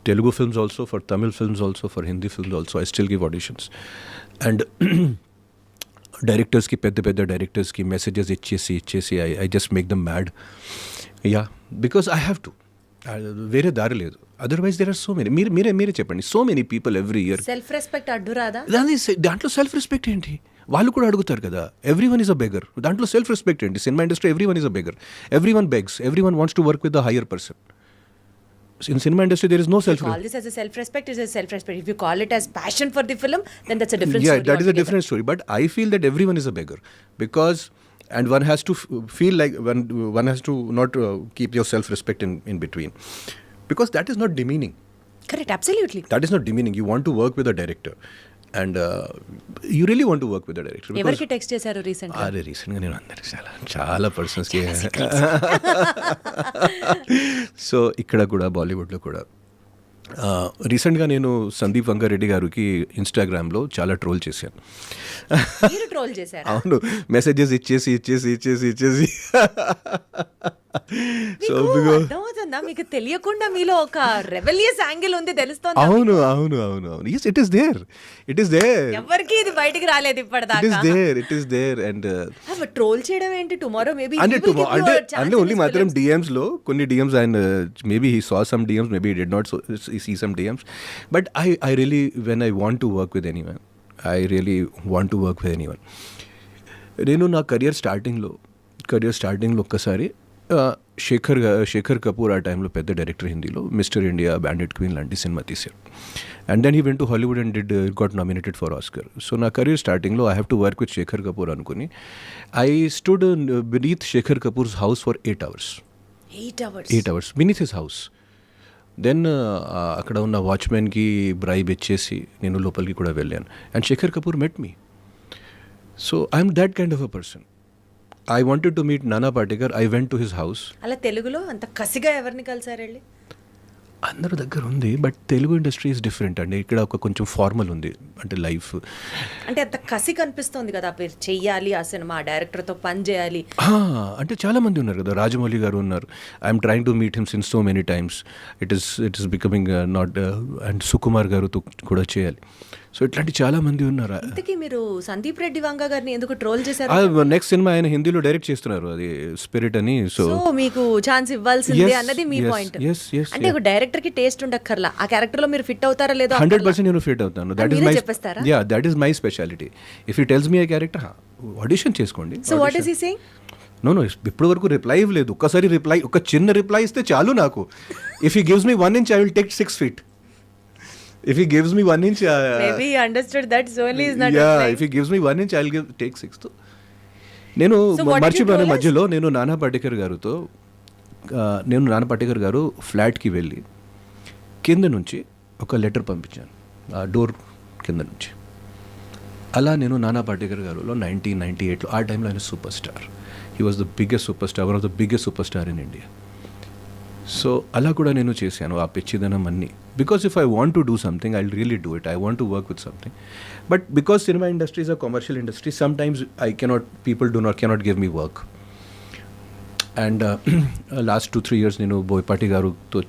Telugu films also, for Tamil films also, for Hindi films also I still give auditions. And directors ki pedda directors ki messages ichchesi I just make them mad. Yeah, because I have to. వేరే దారి లేదు. Otherwise there are so many. మీరే చెప్పండి, so many people every year. Self respect అడ్డు రాదా? దాంట్లో self respect ఏంటి? వాళ్ళు కూడా అడుగుతారు కదా, every one is a beggar. దాంట్లో సెల్ఫ్ రెస్పెక్ట్ ఏంటి? Cinema industry every one is a beggar, every one begs, every one wants to work with the higher person. In cinema industry there is no self call this as a self-respect, is a self-respect. If you call it as passion for the film, then that's a different yeah, story. that is a different story. But I feel that everyone is a beggar, because and one has to feel like one has to not keep your self-respect in between, because that is not demeaning. Correct, absolutely. That is not demeaning. You want to work with a director, and you really want to work with a director. ఎవరికి text చేశారు recent గా? అరే రీసెంట్గా నేను అందరికి చాలా పర్సన్స్కి. So ఇక్కడ కూడా బాలీవుడ్లో కూడా రీసెంట్గా నేను సందీప్ వంగారెడ్డి గారికి ఇన్స్టాగ్రామ్లో చాలా ట్రోల్ చేశాను. మీరు ట్రోల్ చేశారు? అవును, మెసేజెస్ ఇచ్చేసి సో అర్థమవుతుందా మీకు? తెలియకుండా మీలో ఒక రెబెలియస్ యాంగిల్ ఉంది తెలుస్తుంది. అవును. yes, it is there. ఎవరికి ఇది బయటికి రాలేదు ఇప్పటిదాకా. it is there and troll చేయడం ఏంటి? టుమారో మేబీ అంటే ఓన్లీ మాత్రం DMs లో కొన్ని DMs and maybe he saw some DMs, maybe he did not see some DMs, but I really, when I want to work with anyone, I really want to work with anyone. నేను నా career స్టార్టింగ్లో ఒక్కసారి శేఖర్ కపూర్ ఆ టైంలో పెద్ద director, హిందీలో mister India, bandit queen లాంటి సినిమా తీశారు. And then he went to Hollywood and got nominated for Oscar. So నా కెరీర్ స్టార్టింగ్లో I have to work with Shekhar Kapur అనుకుని I stood beneath Shekhar Kapur's house for 8 hours. 8 hours beneath his house. Then అక్కడ ఉన్న వాచ్మెన్కి bribe ఇచ్చేసి నేను లోపలికి కూడా వెళ్ళాను. And Shekhar Kapur met me. So I'm that kind of a person. I wanted to meet Nana Patekar. I went to his house. అలా తెలుగులో అంత కసిగా ఎవరిని కలిసారు వెళ్ళి? అందరి దగ్గర ఉంది, but Telugu industry is different అండి. ఇక్కడ ఒక కొంచెం ఫార్మల్ ఉంది, అంటే లైఫ్ అంటే అంత కసి కనిపిస్తుంది కదా, మీరు చెయ్యాలి ఆ సినిమా, డైరెక్టర్తో పని చేయాలి అంటే చాలా మంది ఉన్నారు కదా. రాజమౌళి గారు ఉన్నారు. I'm trying to meet him since so many times. It is becoming not and Sukumar గారుతో కూడా చేయాలి. సో ఇట్లాంటి చాలా మంది ఉన్నారు. ఇంతకీ మీరు సందీప్ రెడ్డి వంగ గారిని ఎందుకు ట్రోల్ చేశారు? నెక్స్ట్ సినిమా ఆయన హిందీలో డైరెక్ట్ చేస్తున్నారు, అది స్పిరిట్ అని. సో మీకు ఛాన్స్ ఇవ్వాల్సిందే అన్నది మీ పాయింట్. అంటే ఒక డైరెక్టర్ కి టేస్ట్ ఉండక్కర్లా, ఆ క్యారెక్టర్ లో మీరు ఫిట్ అవుతారా లేదో 100% నేను ఫిట్ అవుతాను. That is my speciality. If he tells me a character, audition చేసుకోండి. So what is he saying? No ఇప్పటి వరకు రిప్లై ఇవ్వలేదు. ఒక్కసారి ఒక చిన్న రిప్లై ఇస్తే చాలు నాకు. If he gives me 1 inch, I will take 6 feet. If he gives me 1 inch, maybe he understood that Sunil is not. Yeah, if he gives me 1 inch, I'll take 6. నేను మర్చిపోయిన మధ్యలో నేను నానా పాటేకర్ గారు ఫ్లాట్కి వెళ్ళి కింద నుంచి ఒక లెటర్ పంపించాను, ఆ డోర్ కింద నుంచి. అలా నేను నానా పాటేకర్ గారులో 1998లో, ఆ టైంలో ఆయన super star. He was the biggest super star, one of the biggest super star in India. So అలా కూడా నేను చేశాను ఆ పిచ్చిదనం అన్నీ. Because if I want to do something, I will really do it. I want to work with something. But because cinema industry is a commercial industry, some times people cannot give me work. And last 2-3 years నేను బోయపాటి గారుతో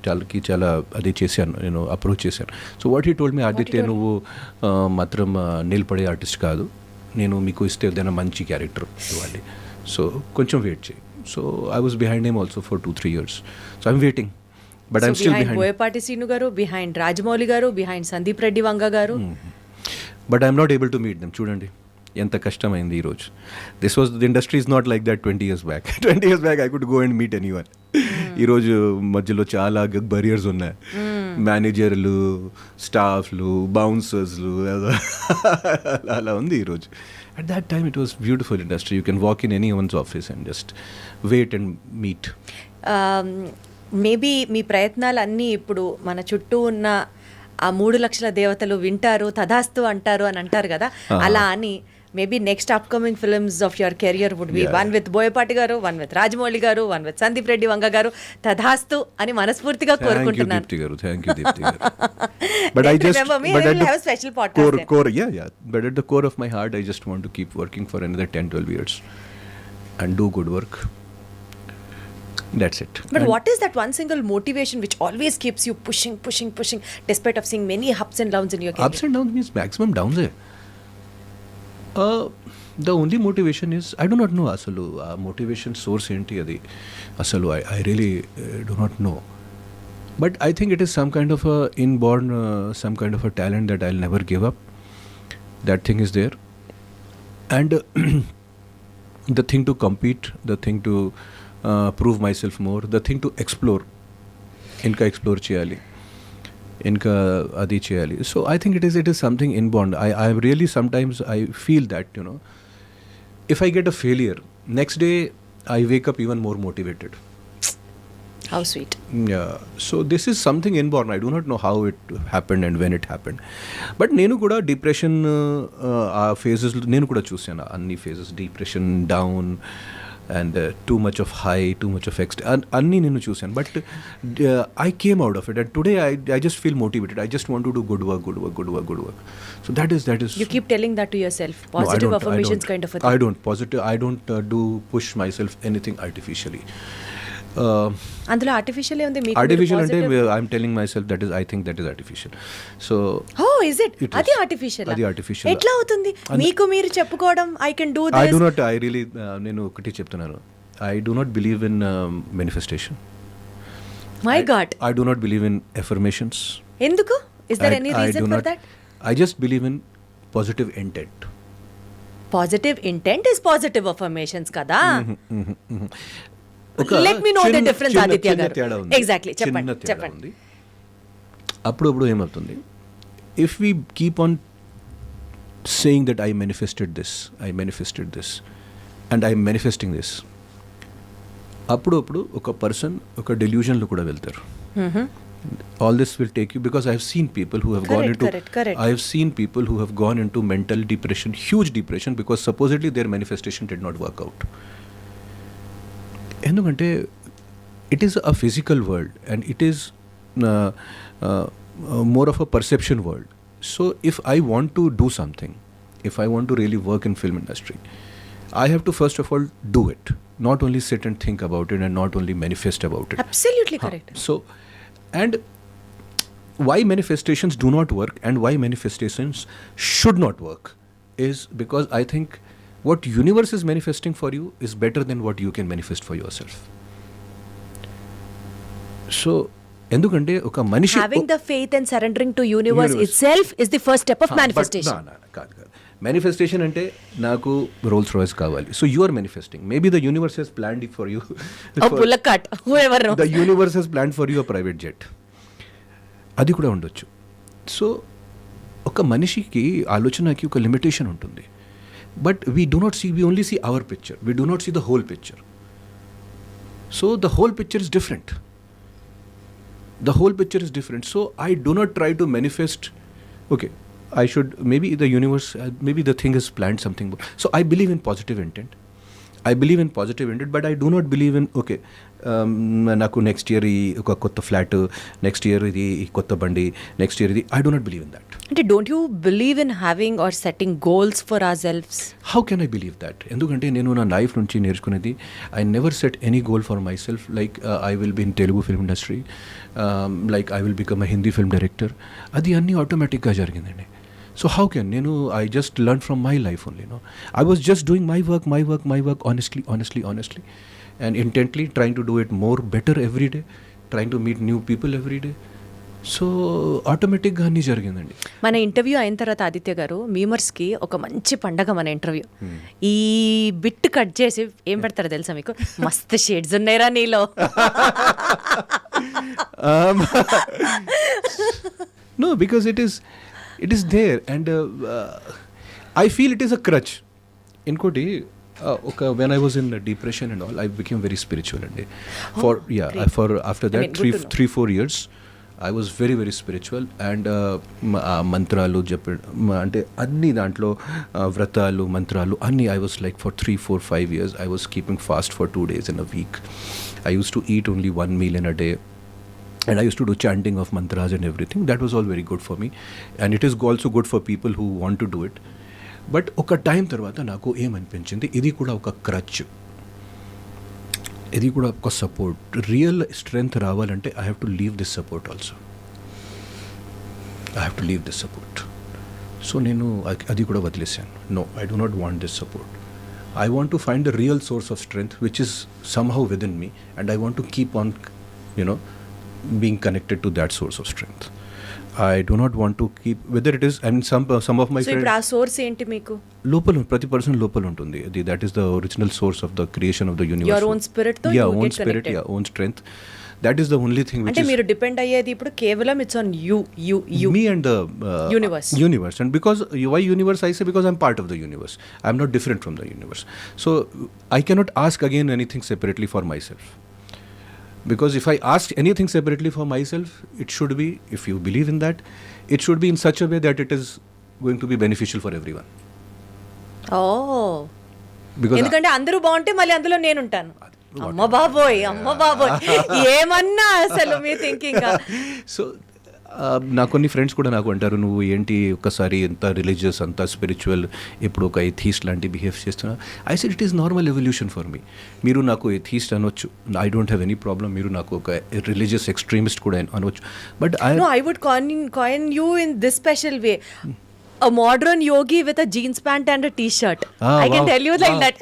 చాలా అది చేశాను, నేను approach చేశాను. So what he told me, Aditya నువ్వు మాత్రం నిలబడే artist కాదు, నేను మీకు ఇస్తే ఏదైనా మంచి క్యారెక్టర్ ఇవ్వాలి, సో కొంచెం వెయిట్ చేయి. So I was behind him also for 2-3 years. So I'm waiting, but I'm still behind. Boyapati Sinu garu, behind Rajamouli garu, behind Sandeep Reddy Vanga garu. But I'm not able to meet them. Chudandi ఎంత కష్టమైంది ఈ రోజు. The industry is not like that 20 years back. 20 years back I could go and meet anyone. ఈరోజు మధ్యలో చాలా బరియర్స్ ఉన్నాయి. మేనేజర్లు, స్టాఫ్లు, బౌన్సర్స్లు, అలా ఉంది ఈరోజు. At that time it was beautiful industry. You can walk in anyone's office and just wait and meet. Maybe మీ ప్రయత్నాలన్నీ ఇప్పుడు మన చుట్టూ ఉన్న ఆ 3 లక్షల దేవతలు వింటారు, తదాస్తు అంటారు అని అంటారు కదా, అలా అని maybe next upcoming films of your career would be one with Boyapati garu, one with Rajamouli garu, one with Sandeep Reddy Vanga garu. తదాస్తు అని మనస్ఫూర్తిగా కోరుకుంటున్నాను. Thank you Deepti garu. But I just remember me, I will have a special podcast. Core, yeah. But at the core of my heart, I just want to keep working for another 10-12 years and do good work. That's it. But what is that one single motivation which always keeps you pushing despite of seeing many ups and downs in your career? Ups and downs means maximum downs. The only motivation is, I do not know asalu motivation source enti adi asalu I really do not know. But I think it is some kind of a inborn some kind of a talent that I'll never give up. That thing is there. And the thing to compete, the thing to prove myself more, the thing to explore, ఇంకా explore చేయాలి, ఇంకా అది చేయాలి. So I think it is something inborn. I really sometimes I feel that you know if I get a failure, next day I wake up even more motivated. How sweet. Yeah. So this is something inborn. I do not know how it happened and when it happened. But నేను కూడా depression ఆ phases నేను కూడా చూసాను, అన్ని phases, depression, down and too much of high, too much of అన్నీ నేను చూసాను. But I came out of it and today I just feel motivated. I just want to do good work. So that is You keep telling that to yourself. Positive affirmations kind of a thing. I don't do push myself anything artificially. అందులో artificial ఏ ఉంది మీకు? Artificial అంటే I'm telling my self that is, I think that is artificial. So is it? అది artificial? అది artificial ఎట్లా అవుతుంది మీకు మీరు చెప్పుకోవడం I can do this? I do not, I really, నేను ఒకటి చెప్తున్నాను, I do not believe in manifestation. My God. I do not believe in affirmations. ఎందుకు? Is there any reason for that? I just believe in positive intent. Positive intent is positive affirmations kada. Let me know the difference, Aditya garu. Exactly. చెప్పండి. అప్పుడు ఏమవుతుంది, if we keep on saying that I manifested this and I am manifesting this, అప్పుడు ఒక person ఒక డెల్యూజన్లో కూడా వెళ్తారు. All this will take you, because I have seen people who have gone into correct. I have seen people who have gone into mental depression, huge depression, because supposedly their manifestation did not work out. ఎందుకంటే it is a physical world and it is more of a perception world. So if I want to do something, if I want to really work in film industry, I have to first of all do it, not only sit and think about it and not only manifest about it. Absolutely correct. So, and why manifestations do not work and why manifestations should not work is because I think what universe is manifesting for you is better than what you can manifest for yourself. So, ఎందుకంటే ఒక మనిషి having the faith and surrendering to universe itself is the first step of manifestation. కాదు. Manifestation అంటే నాకు Rolls Royce కావాలి. So you are manifesting. Maybe the universe has planned it for you. bullock cart, whoever knows. The universe has planned for you a private jet. అది కూడా ఉండొచ్చు. So ఒక మనిషికి ఆలోచనకి ఒక లిమిటేషన్ ఉంటుంది. But we only see our picture. We do not see the whole picture. So the whole picture is different. So I do not try to manifest, okay, I should, maybe the universe, maybe the thing has planned something. So I believe in positive intent, but I do not believe in, okay, నాకు next year ఈ ఒక కొత్త flat, next year ఇది కొత్త బండి, next year ఇది, I do not believe in that. అంటే don't you believe in having or setting goals for ourselves? How can I believe that? ఎందుకంటే నేను నా లైఫ్ నుంచి నేర్చుకునేది, I never set any goal for myself like I will be in Telugu film industry, like I will become a Hindi film director. అది అన్నీ ఆటోమేటిక్గా జరిగిందండి. So how can, I just learned from my life only, I was just doing my work honestly and intently trying to do it more better every day, trying to meet new people every day. So ఆటోమేటిక్గా అన్నీ జరిగిందండి. మన interview అయిన తర్వాత ఆదిత్య గారు, మీమర్స్కి ఒక మంచి పండగ మన ఇంటర్వ్యూ. ఈ బిట్ కట్ చేసి ఏం పెడతారో తెలుసా మీకు? మస్తు షేడ్స్ ఉన్నాయిరా నీలో. No, because it is there and I feel it is a crutch. Inkoti when I was in depression and all, I became very spiritual and for after that 3-4 years I was very very spiritual and mantralu ante anni dantlo vratalu mantralu anni I was like for 3-4-5 years I was keeping fast for 2 days in a week. I used to eat only one meal in a day. And I used to do chanting of mantras and everything. That was all very good for me. And it is also good for people who want to do it. But oka time tarvata naku em anpinchindi, idi kuda oka crutch. Idi kuda oka support. Real strength ravalante I have to leave this support also. So nenu adi kuda vadlesanu. No, I do not want this support. I want to find the real source of strength which is somehow within me, and I want to keep on being connected to that source of strength. I do not want to keep, whether it is, and some of my so ఇప్పుడు friends, ఆ source ఏంటి మీకు? లోపల ప్రతి person లోపల ఉంటుంది. That is the original source of the creation of the universe. Your own spirit తో yeah, you own get spirit, connected. Yeah, own strength. That is the only thing which అంటే is మీరు depend అయ్యేది ఇప్పుడు కేవలం it's on you me and the Universe. And because why universe, I say because I'm part of the universe. I'm not different from the universe. So I cannot ask again anything separately for myself. Because if I ask anything separately for myself, it should be, if you believe in that, it should be in such a way that it is going to be beneficial for everyone. Oh, Because ఎందుకంటే అందరూ బాగుంటే మళ్ళీ అందులో నేను ఉంటాను. అమ్మ బాబోయ్, ఏమన్నా అసలు మీ థింకింగ్. సో నా కొన్ని ఫ్రెండ్స్ కూడా నాకు అంటారు, నువ్వు ఏంటి ఒక్కసారి ఎంత రిలీజియస్, అంత స్పిరిచువల్, ఇప్పుడు ఒక ఎథీస్ట్ లాంటి బిహేవ్ చేస్తున్నా. I said it is normal evolution for me. మీరు నాకు ఎథీస్ట్ అనొచ్చు, I don't have any problem. మీరు నాకు ఒక రిలీజియస్ ఎక్స్ట్రీమిస్ట్ కూడా అనొచ్చు. But I would coin you in this special way, a modern yogi with a jeans pant and a t-shirt. I can tell you like that.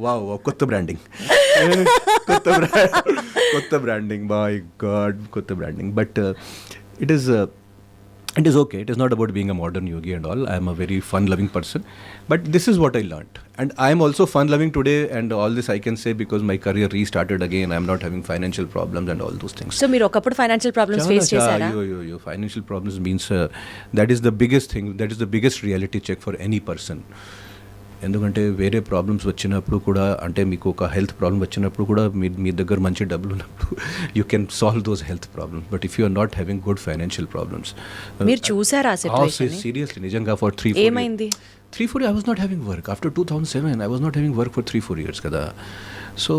wow, కొత్త branding. కొత్త branding, my God, కొత్త branding. But it is okay. It is not about being a modern yogi and all. I am a very fun loving person, but this is what I learned, and I am also fun loving today, and all this I can say because my career restarted again. I am not having financial problems and all those things. So మీరు ఒకప్పుడు financial problems face చేశారా? Yo, financial problems means that is the biggest thing, that is the biggest reality check for any person. ఎందుకంటే వేరే problems వచ్చినప్పుడు కూడా, అంటే మీకు ఒక హెల్త్ ప్రాబ్లమ్ వచ్చినప్పుడు కూడా మీ దగ్గర మంచి డబ్బులు ఉన్నప్పుడు you can solve those health problems. But if you are not having good financial problems, మీరు చూసారా సిచువేషన్? సీరియస్లీ, నిజంగా ఫర్ 3-4 ఏమైంది? 3-4 I was not having work. After 2007 I was not having work for 3-4 years కదా. So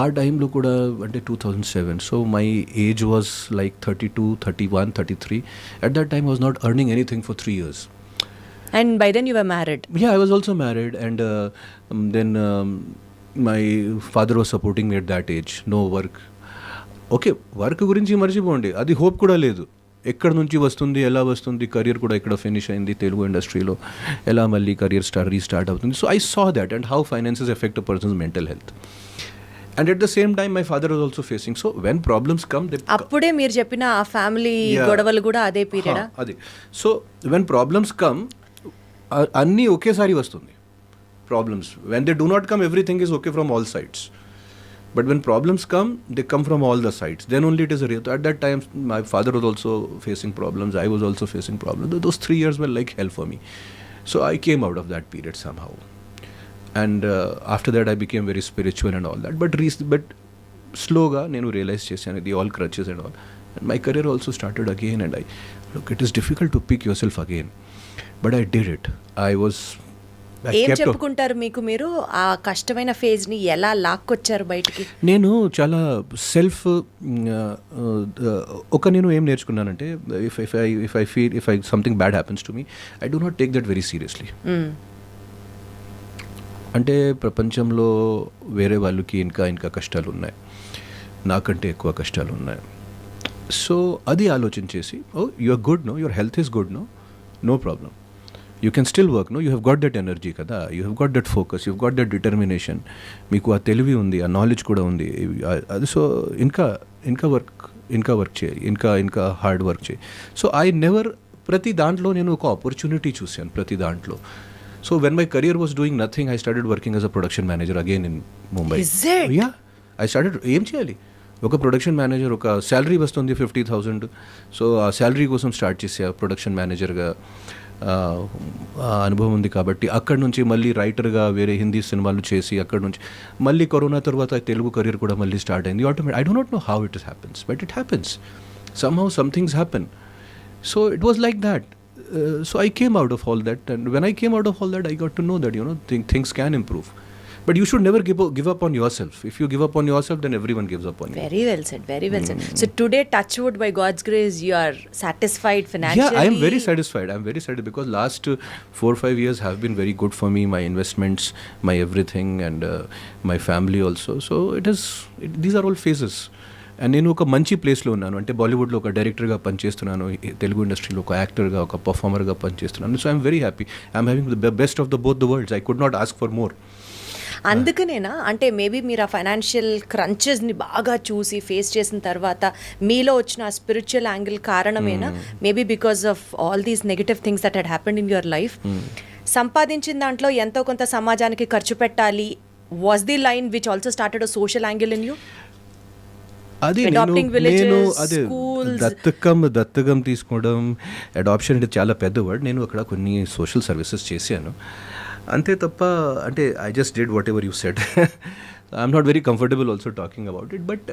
ఆ టైంలో కూడా, అంటే 2007, so my age was like 32, 31, 33. At that time I was not earning anything for 3 years. And by then you were married? Yeah, I was also married, and then my father was supporting me at that age. No work. Okay, work గురించి మర్చిపోండి, అది hope కూడా లేదు. ఎక్కడ నుంచి వస్తుంది, ఎలా వస్తుంది, కెరియర్ కూడా ఇక్కడ ఫినిష్ అయింది తెలుగు ఇండస్ట్రీలో, ఎలా మళ్ళీ కెరియర్ రీస్టార్ట్ అవుతుంది. So I saw that and how finances effect a persons mental health. And at the same time my father was also facing. So when problems come, అప్పుడే మీరు చెప్పిన ఆ ఫ్యామిలీ గొడవలు కూడా అదే పీరియడా? అదే. సో when problems come, అన్నీ ఒకేసారి వస్తుంది problems. When they do not come, everything is okay from all sides. But when problems come, they come from all the sides. Then only it is a real. At that time my father was also facing problems, I was also facing problems. Those 3 years were like hell for me. So I came out of that period somehow. And after that I became very spiritual and all that. But slowగా నేను realise చేశాను ఇది all crutches and all. And my career also started again, and look, it is difficult to pick yourself again. But I did it. ఏం చెప్పుకుంటారు మీకు మీరు ఆ కష్టమైన ఫేజ్ని ఎలా లాక్కొచ్చారు బయటికి? నేను చాలా సెల్ఫ్, నేను ఏం నేర్చుకున్నానంటే, if I something bad happens to me, I do not take that very seriously. అంటే ప్రపంచంలో వేరే వాళ్ళకి ఇంకా కష్టాలు ఉన్నాయి, నాకంటే ఎక్కువ కష్టాలు ఉన్నాయి. సో అది ఆలోచించేసి, you are good, no, your health is good, no problem, you can still work, no, you have got that energy కదా, you have got that focus, you have got that determination, మీకు ఆ తెలివి ఉంది, ఆ knowledge కూడా ఉంది. అది so ఇంకా వర్క్ చేయి, ఇంకా హార్డ్ వర్క్ చేయి. సో ఐ నెవర్, ప్రతి దాంట్లో నేను ఒక ఆపర్చునిటీ చూశాను, ప్రతి దాంట్లో. So when my career was doing nothing, I started working as a production manager again in Mumbai. Is it? Yeah. I started, ఏం చేయాలి, ఒక ప్రొడక్షన్ మేనేజర్, ఒక శాలరీ వస్తుంది 50,000. సో ఆ శాలరీ కోసం స్టార్ట్ చేసా ప్రొడక్షన్ మేనేజర్గా. అనుభవం ఉంది కాబట్టి అక్కడ నుంచి మళ్ళీ రైటర్గా వేరే హిందీ సినిమాలు చేసి, అక్కడ నుంచి మళ్ళీ కరోనా తర్వాత తెలుగు కెరీర్ కూడా మళ్ళీ స్టార్ట్ అయింది automatic. I do not know how it happens, but it happens. Somehow some things happen. So it was like that. So I came out of all that, and when I came out of all that, I got to know that, things can improve. But you should never give up on yourself. If you give up on yourself, then everyone gives up on you. Very well said, very well said. So today, touch wood, by God's grace, you are satisfied financially? Yeah, I am very satisfied. I am very satisfied because last 4-5 years have been very good for me, my investments, my everything, and my family also. So these are all phases. And నేను ఒక మంచి ప్లేస్లో ఉన్నాను, అంటే బాలీవుడ్లో ఒక డైరెక్టర్గా పనిచేస్తున్నాను, తెలుగు ఇండస్ట్రీలో ఒక యాక్టర్గా, ఒక పర్ఫార్మర్గా పనిచేస్తున్నాను. So I'm very happy. I'm having the best of the both the worlds. I could not ask for more. అందుకనేనా అంటే మేబీ మీరు ఆ ఫైనాన్షియల్ క్రంచెస్ని బాగా చూసి ఫేస్ చేసిన తర్వాత మీలో వచ్చిన స్పిరిచువల్ యాంగిల్ కారణమేనా maybe because of all these negative things that had happened in your life సంపాదించిన దాంట్లో ఎంతో కొంత సమాజానికి ఖర్చు పెట్టాలి was the line which also started a social angle in you? అది నేను అదే దత్తకం తీసుకోవడం, అడాప్షన్ అంటే చాలా పెద్ద వర్డ్. నేను అక్కడ కొన్ని సోషల్ సర్వీసెస్ చేశాను అంతే తప్ప, అంటే I just did whatever you said. I'm not very comfortable also talking about it, but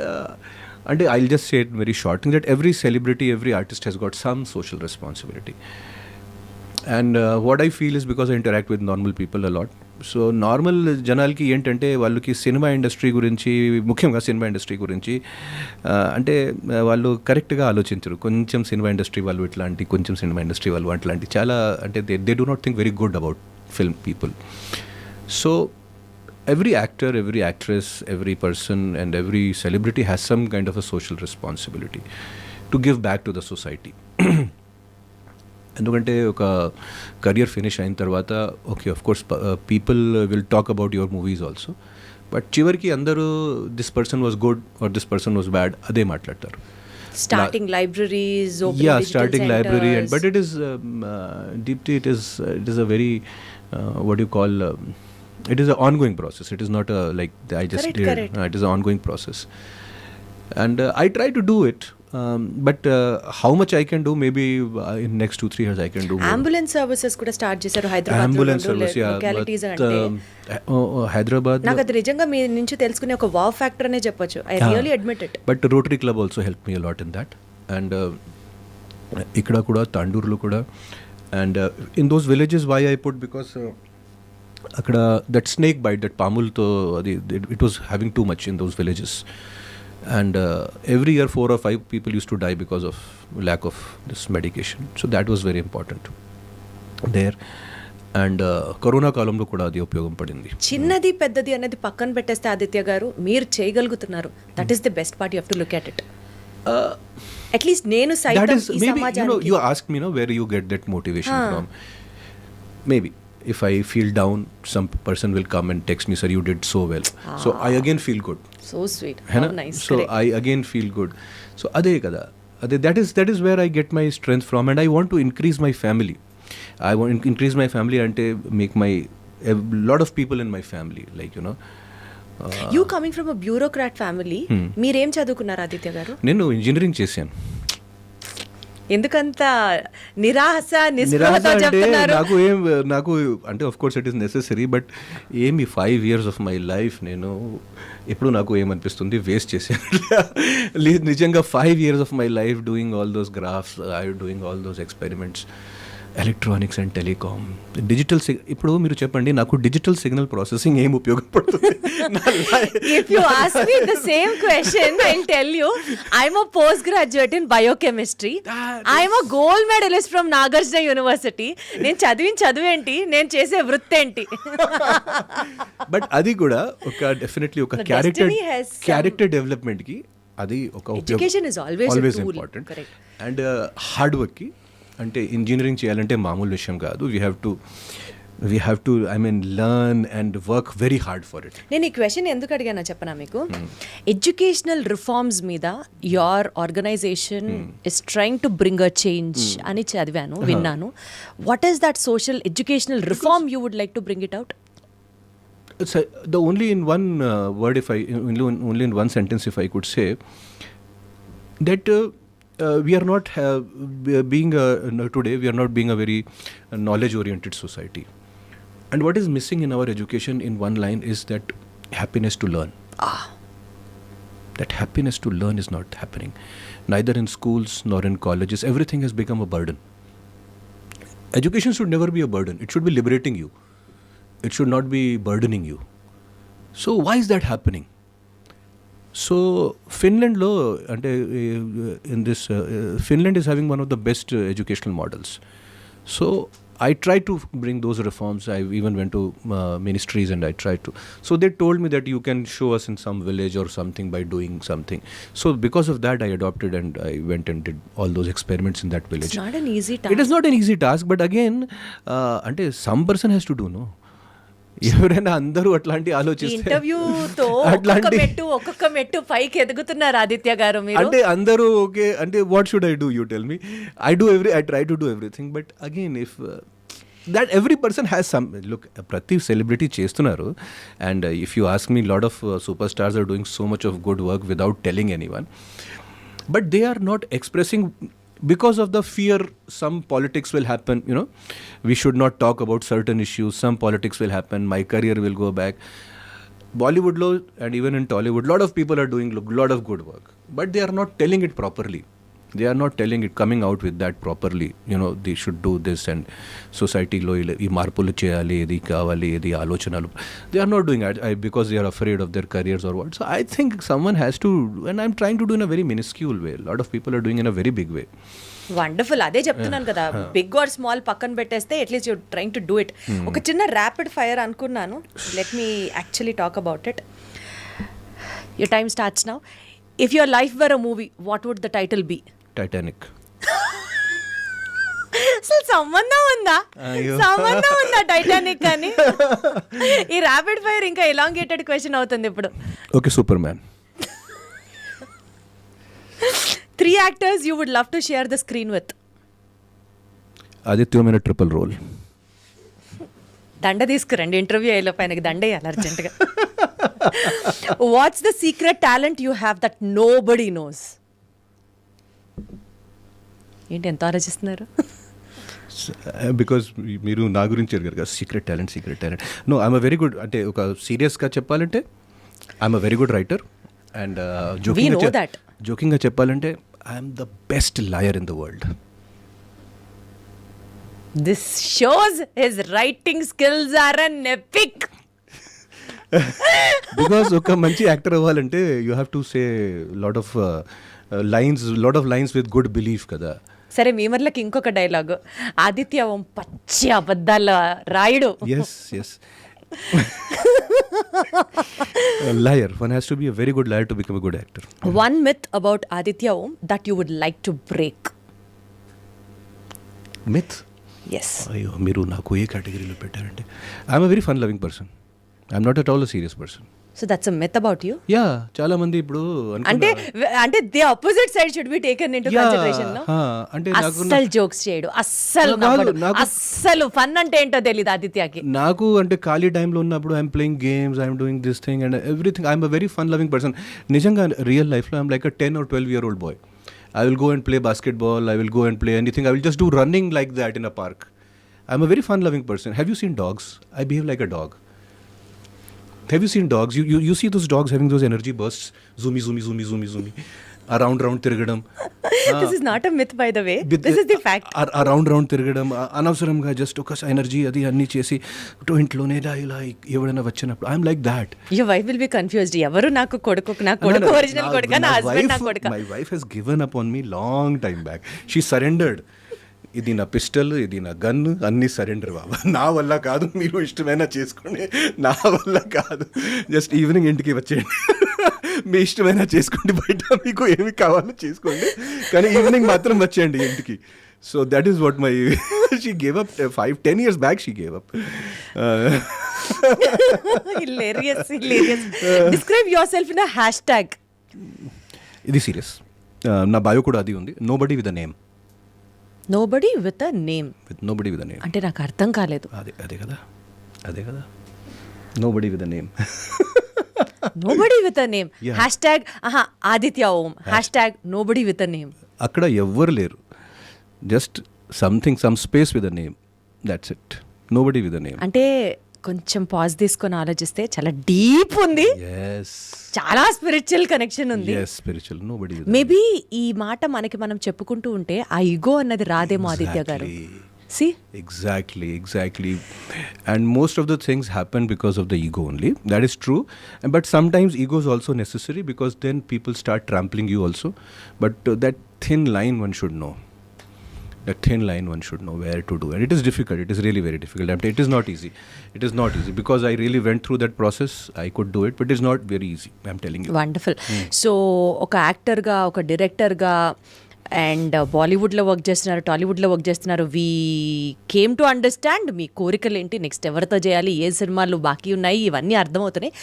అంటే I just say it very short thing that every celebrity, every artist he's got some social responsibility. And what I feel is because I interact with normal people a lot. So normal జనాలకి ఏంటంటే వాళ్ళకి cinema industry గురించి, ముఖ్యంగా cinema industry గురించి అంటే వాళ్ళు కరెక్ట్గా ఆలోచించరు. కొంచెం సినిమా ఇండస్ట్రీ వాళ్ళు ఇట్లాంటి, కొంచెం సినిమా ఇండస్ట్రీ వాళ్ళు అట్లాంటి చాలా, అంటే they do not think very good about film people. So every actor, every actress, every person and every celebrity has some kind of a social responsibility to give back to the society. ఎందుకంటే ఒక career finish అయిన తర్వాత okay of course people will talk about your movies also, but చివరికి అందరూ this person was good or this person was bad అదే మాట్లాడతారు. Starting libraries, starting library, and but it is Deepti, it is a very what do you call it is an ongoing process. It is not a like I just did. It is an ongoing process, and I try to do it, but how much I can do, maybe in next 2-3 years I can do more. Ambulance services kuda start chesaru Hyderabad ambulance lo service, localities but, ante Hyderabad నాకు అది నిజంగా మీ నుంచి తెలుసుకునే ఒక wow factor అనే చెప్పొచ్చు. I really admit it. But Rotary Club also helped me a lot in that, and ikkada kuda Tandurlo kuda, and in those villages why I put, because akkada that snake bite, that pamul to it was having too much in those villages, and every year 4 or 5 people used to die because of lack of this medication. So that was very important there, and corona కాలంలో కూడా అది ఉపయోగం పడింది. చిన్నది పెద్దది అనేది పక్కన పెట్టేస్తే ఆదిత్య గారు మీరు చేయగలుగుతున్నారు. That is the best part, you have to look at it. At least నేను సైతం ఈ సమాజానికి, you ask me where you get that motivation from. Maybe if I feel down, some person will come and text me, sir, you did so well. So I again feel good. So sweet. How nice. So correct. I again feel good. So ade kada, that is where I get my strength from, and I want to increase my family. I want to increase my family and make a lot of people in my family, like, you know. You coming from a bureaucrat family, మీరేం చదువుకున్నారు ఆదిత్య గారు? నేను engineering చేశాను. ఎందుకంత నిరాశ నిస్పృహతో చెప్తున్నారు? నాకు అంటే of course it is necessary, but ఏమి 5 years ఆఫ్ మై లైఫ్ నేను ఎప్పుడు నాకు ఏమనిపిస్తుంది వేస్ట్ చేశాను. నిజంగా 5 years of my life doing all those graphs, doing all those experiments, electronics and telecom, digital. ఇప్పుడు మీరు చెప్పండి, నాకు డిజిటల్ సిగ్నల్ ప్రాసెసింగ్ ఏం ఉపయోగపడుతుంది? If you ask me the same question, I'll tell you, I'm a postgraduate in biochemistry. I'm a gold medalist from Nagarjuna University. నేను చదివేంటి, నేను చేసే వృత్తి ఏంటి? బట్ అది కూడా ఒక డెఫినెట్లీ ఒక క్యారెక్టర్ డెవలప్మెంట్ కి అది ఒక education is always important. And hard work కి, అంటే ఇంజనీరింగ్ చేయాలంటే మామూలు విషయం కాదు. We have to learn and work very hard for it. నేను ఈ క్వశ్చన్ ఎందుకు అడిగానో చెప్పనా మీకు? ఎడ్యుకేషనల్ రిఫార్మ్స్ మీద your organisation is trying to bring a change అని చదివాను, విన్నాను. What is that social educational reform you would like to bring it out? The only in one word, only in one sentence, if I could say that we are not being today we are not being a very knowledge oriented society, and what is missing in our education in one line is that happiness to learn. That happiness to learn is not happening, neither in schools nor in colleges. Everything has become a burden. Education should never be a burden. It should be liberating you. It should not be burdening you. So why is that happening? So Finland lo ante in this Finland is having one of the best educational models. So I tried to bring those reforms. I even went to ministries and I tried to. So they told me that you can show us in some village or something by doing something. So because of that I adopted and I went and did all those experiments in that village. It's not an easy task. It is not an easy task, but again ante some person has to do, no? ఎవరైనా అందరూ అట్లాంటి ఆలోచిస్తే ఇంటర్వ్యూతో ఒక్కొక్క మెట్టు పైకి ఎదుగుతున్నారు ఆదిత్య గారు మీరు. అంటే అందరూ ఓకే అంటే what should I do, you tell me. I try to do everything, but again if that every person has some look, prati celebrity చేస్తున్నారు, and if you ask me, lot of superstars are doing so much of good work without telling anyone, but they are not expressing because of the fear some politics will happen, you know, we should not talk about certain issues, some politics will happen, my career will go back. Bollywood lo and even in Tollywood, lot of people are doing lot of good work, but they are not telling it properly. They are not telling it, coming out with that properly, you know, they should do this, and society lo ee marpulu cheyali, edi kavali, edi alochanalu, they are not doing it because they are afraid of their careers or what. So I think someone has to, and I'm trying to do in a very minuscule way, a lot of people are doing in a very big way. Wonderful, అదే చెప్తున్నాను కదా, big or small పక్కన పెట్టేస్తే at least you trying to do it. ఒక చిన్న rapid fire అనుకున్నాను, let me actually talk about it. Your time starts now. If your life were a movie, what would the title be? Titanic. అసలు సంబంధం ఉందా Titanic అని? ఈ rapid fire ఇంకా elongated question అవుతుంది ఇప్పుడు. Okay, super man. 3 actors you would love to share the screen with. Aditya in a triple role. దండ తీసుకురండి, ఇంటర్వ్యూ అయ్యేలోపు ఆయనకి దండ వేయాలి అర్జెంట్గా. What's the secret talent you have that nobody knows? ఏంటి ఎంత ఆలోచిస్తున్నారు? బికాజ్ మీరు నా గురించి అడిగారు కదా, secret talent. No, I'm a very good, అంటే ఒక సీరియస్గా చెప్పాలంటే I'm a very good writer, and జోకింగ్గా చెప్పాలంటే I'm the best liar in the world. This shows his writing skills are an epic. Because ఒక మంచి యాక్టర్ అవ్వాలంటే you have to say lot of lines with good belief కదా. సరే, మీమర్లకి ఇంకొక dialogue, Aditya ఓం పచ్చి అబద్ధాల Rayudu. Yes. Liar. One has to be a very good liar to become a good actor. One myth about Aditya Om that you would like to break. Myth? Yes. అయ్యో, మీరు నాకు ఏ కేటగిరీలో పెట్టారంటే I'm a very fun loving person. I'm not at all a serious person. So that's a myth about you? Yeah, చాలా మంది ఇప్పుడు అంటే the opposite side should be taken into consideration, no? అంటే అస్సలు జోక్స్ చేయడు, అస్సలు నవ్వడు, అస్సలు ఫన్ అంటే ఏంటో తెలియదు ఆదిత్యకి. నాకు అంటే ఖాళీ టైంలో ఉన్నప్పుడు I'm playing games, I'm doing this thing and everything. I'm a very fun loving person. నిజంగా రియల్ లైఫ్లో I'm like a 10 or 12-year-old boy. I will go and play basketball, I will go and play anything, I will just do running like that in a park. I'm a very fun loving person. Have you seen dogs? I behave like a dog. Have you seen dogs? You see those dogs having those energy bursts, zoomy around తిరగడం. This is not a myth, by the way. This is the fact. Around తిరగడం, అనవసరంగా just ఒక energy అది అన్ని చేసి ఇంట్లోనే ఇలా ఎవరైనా వచ్చినప్పుడు I'm like that. Your wife will be confused. ఎవరు నాకు కొడుకు ఒరిజినల్ కొడుకు, నా హస్బెండ్ నా కొడుకు. My wife has given up on me long time back. She surrendered. ఇది నా పిస్టల్, ఇది నా గన్, అన్నీ సరెండర్ బాబా. నా వల్ల కాదు, మీరు ఇష్టమైనా చేసుకోండి, నా వల్ల కాదు. జస్ట్ ఈవినింగ్ ఇంటికి వచ్చేయండి, మీ ఇష్టమైనా చేసుకోండి, బయట మీకు ఏమి కావాలో చేసుకోండి, కానీ ఈవినింగ్ మాత్రం వచ్చేయండి ఇంటికి. So that is what my she gave up 5-10 years back. She gave up. Hilarious. Describe yourself in a hashtag. ఇది సీరియస్. నా బయో కూడా అది ఉంది, nobody with a name. Nobody with a name. Nobody with a name. అంటే నాకు అర్థం కాలేదు. అదే కదా nobody with a name. Nobody with a name. Hashtag Aditya Om. Hashtag nobody with a name. అక్కడ ఎవ్వరు లేరు, just something, some space with a name, that's it. nobody with a name. అంటే కొంచెం పాజ్ తీసుకొని ఆలోచిస్తే చాలా డీప్ ఉంది, చాలా స్పిరిచువల్ కనెక్షన్ ఉంది. మేబీ ఈ మాట మనకి మనం చెప్పుకుంటూ ఉంటే ఆ ఈగో అన్నది రాదేమో ఆదిత్య గారు. See? Exactly. And most of the things happen because of the ego only. That is true. But sometimes ego is also necessary because then people start trampling you also. But that thin line one should know. One should know where to do. And it is difficult. It is really very difficult. It is not easy. Because I really went through that process. I could do it, but it is not very easy. I'm telling you. Wonderful. So, ఒక యాక్టర్గా, ఒక డైరెక్టర్గా and బాలీవుడ్లో work చేస్తున్నారు, టాలీవుడ్లో work చేస్తున్నారు. We came to understand మీ కోరికలు ఏంటి, నెక్స్ట్ ఎవరితో చేయాలి, ఏ సినిమాలు బాకీ ఉన్నాయి, ఇవన్నీ అర్థమవుతున్నాయి.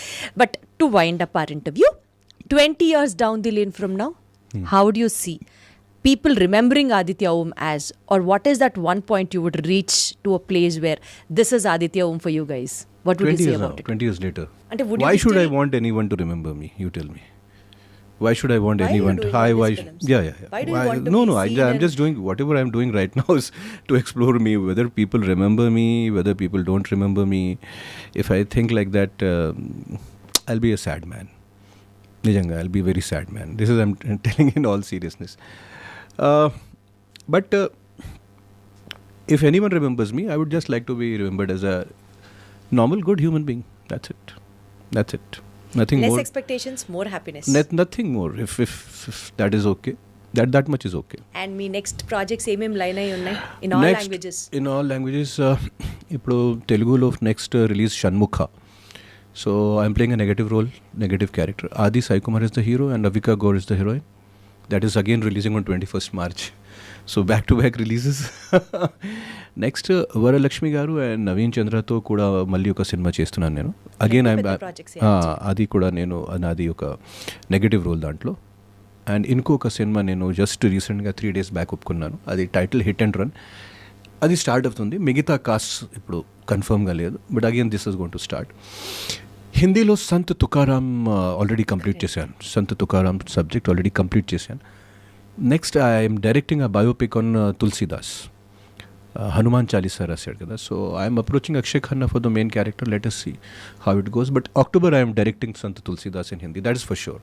But to wind up our interview, 20 years down the lane from now, how do you see people remembering Aditya Om as, or what is that one point you would reach to a place where this is Aditya Om for you guys? What would you 20 say years about now, it? 20 years later. And would you Why be should I still- want anyone to remember me? You tell me. Why should I want Why are you anyone doing to... all Why? these films? Yeah. Why do you want to No, be I'm seen just doing whatever I'm doing right now is to explore me, whether people remember me, whether people don't remember me. If I think like that, I'll be a sad man. Nijanga, I'll be a very sad man. This is I'm telling in all seriousness. But if anyone remembers me, I would just like to be remembered as a normal, good human being. That's it. Nothing Less more. expectations, more happiness. Nothing more. If that is okay, that much is okay. And me next projects ఏమేమి line అయి ఉన్నాయి in all languages? In all languages, ఇప్పుడు తెలుగులో next release Shanmukha. So I'm playing a negative character. Adi Sai Kumar is the hero and Avika Gaur is the heroine. That is again releasing on 21st March. So back-to-back releases. Next, Varalakshmi Garu and Naveen Chandraతో కూడా మళ్ళీ ఒక cinema చేస్తున్నాను నేను. Again అది కూడా నేను నాది ఒక నెగటివ్ రోల్ దాంట్లో. అండ్ ఇంకొక సినిమా నేను జస్ట్ రీసెంట్గా 3 days బ్యాక్ ఒప్పుకున్నాను. అది టైటిల్ హిట్ అండ్ రన్. అది స్టార్ట్ అవుతుంది. మిగతా కాస్ట్ ఇప్పుడు కన్ఫర్మ్గా లేదు, but again this is going to start. హిందీలో సంత్ తుకారాం ఆల్రెడీ కంప్లీట్ చేశాను. Sant Tukaram subject already complete చేశాను. Next I'm directing a biopic on Tulsidas. Hanuman Chalisa రాశాడు కదా. So I'm approaching Akshaye Khanna for the main character. Let us see how it goes. But October I am directing Sant Tulsidas in Hindi. That is for sure.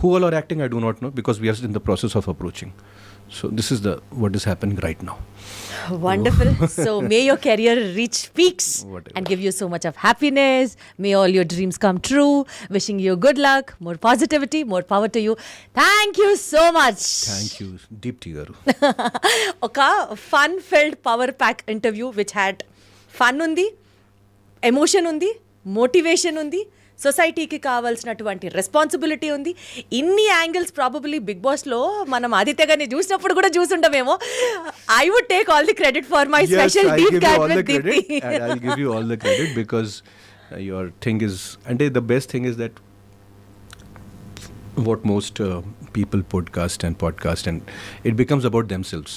Who all are acting I do not know because we are in the process of approaching. So this is what is happening right now. Wonderful. So may your career reach peaks Whatever. and give you so much of happiness. May all your dreams come true. Wishing you good luck, more positivity, more power to you. Thank you so much. Thank you, Deepti garu. ఒక fun field power pack interview which had fun ఉంది, emotion ఉంది, motivation ఉంది, సొసైటీకి కావాల్సినటువంటి responsibility ఉంది. ఇన్ని angles probably big బాస్లో మనం ఆదిత్య గారిని చూసినప్పుడు కూడా చూసుంటామేమో. I would take all the credit for my special I'll deep give you all cat the with Deepti. credit and I'll give you all the credit because your thing is, and the best thing is that what most people podcast and it becomes about themselves,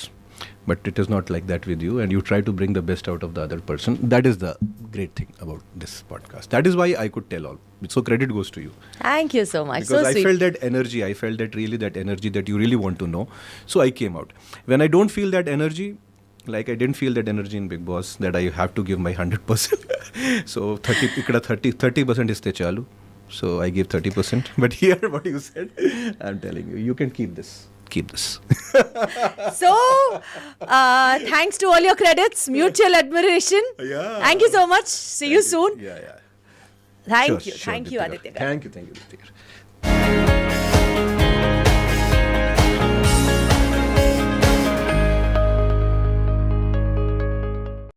but it is not like that with you, and you try to bring the best out of the other person. That is the great thing about this podcast. That is why I could tell all. So credit goes to you thank you so much. So because I sweet. felt that energy. I felt that really that energy that you really want to know. So I came out. When I don't feel that energy, like I didn't feel that energy in Big Boss, that I have to give my 100%. So 30% iste chalu. So I gave 30%. But here, what you said, I'm telling you, you can keep this. So, thanks to all your credits, mutual admiration. Yeah. Thank you so much. See you soon. Yeah. Thank Sure, you. sure, Thank you, Deepti Aditya. garu. Thank you, Deepti garu.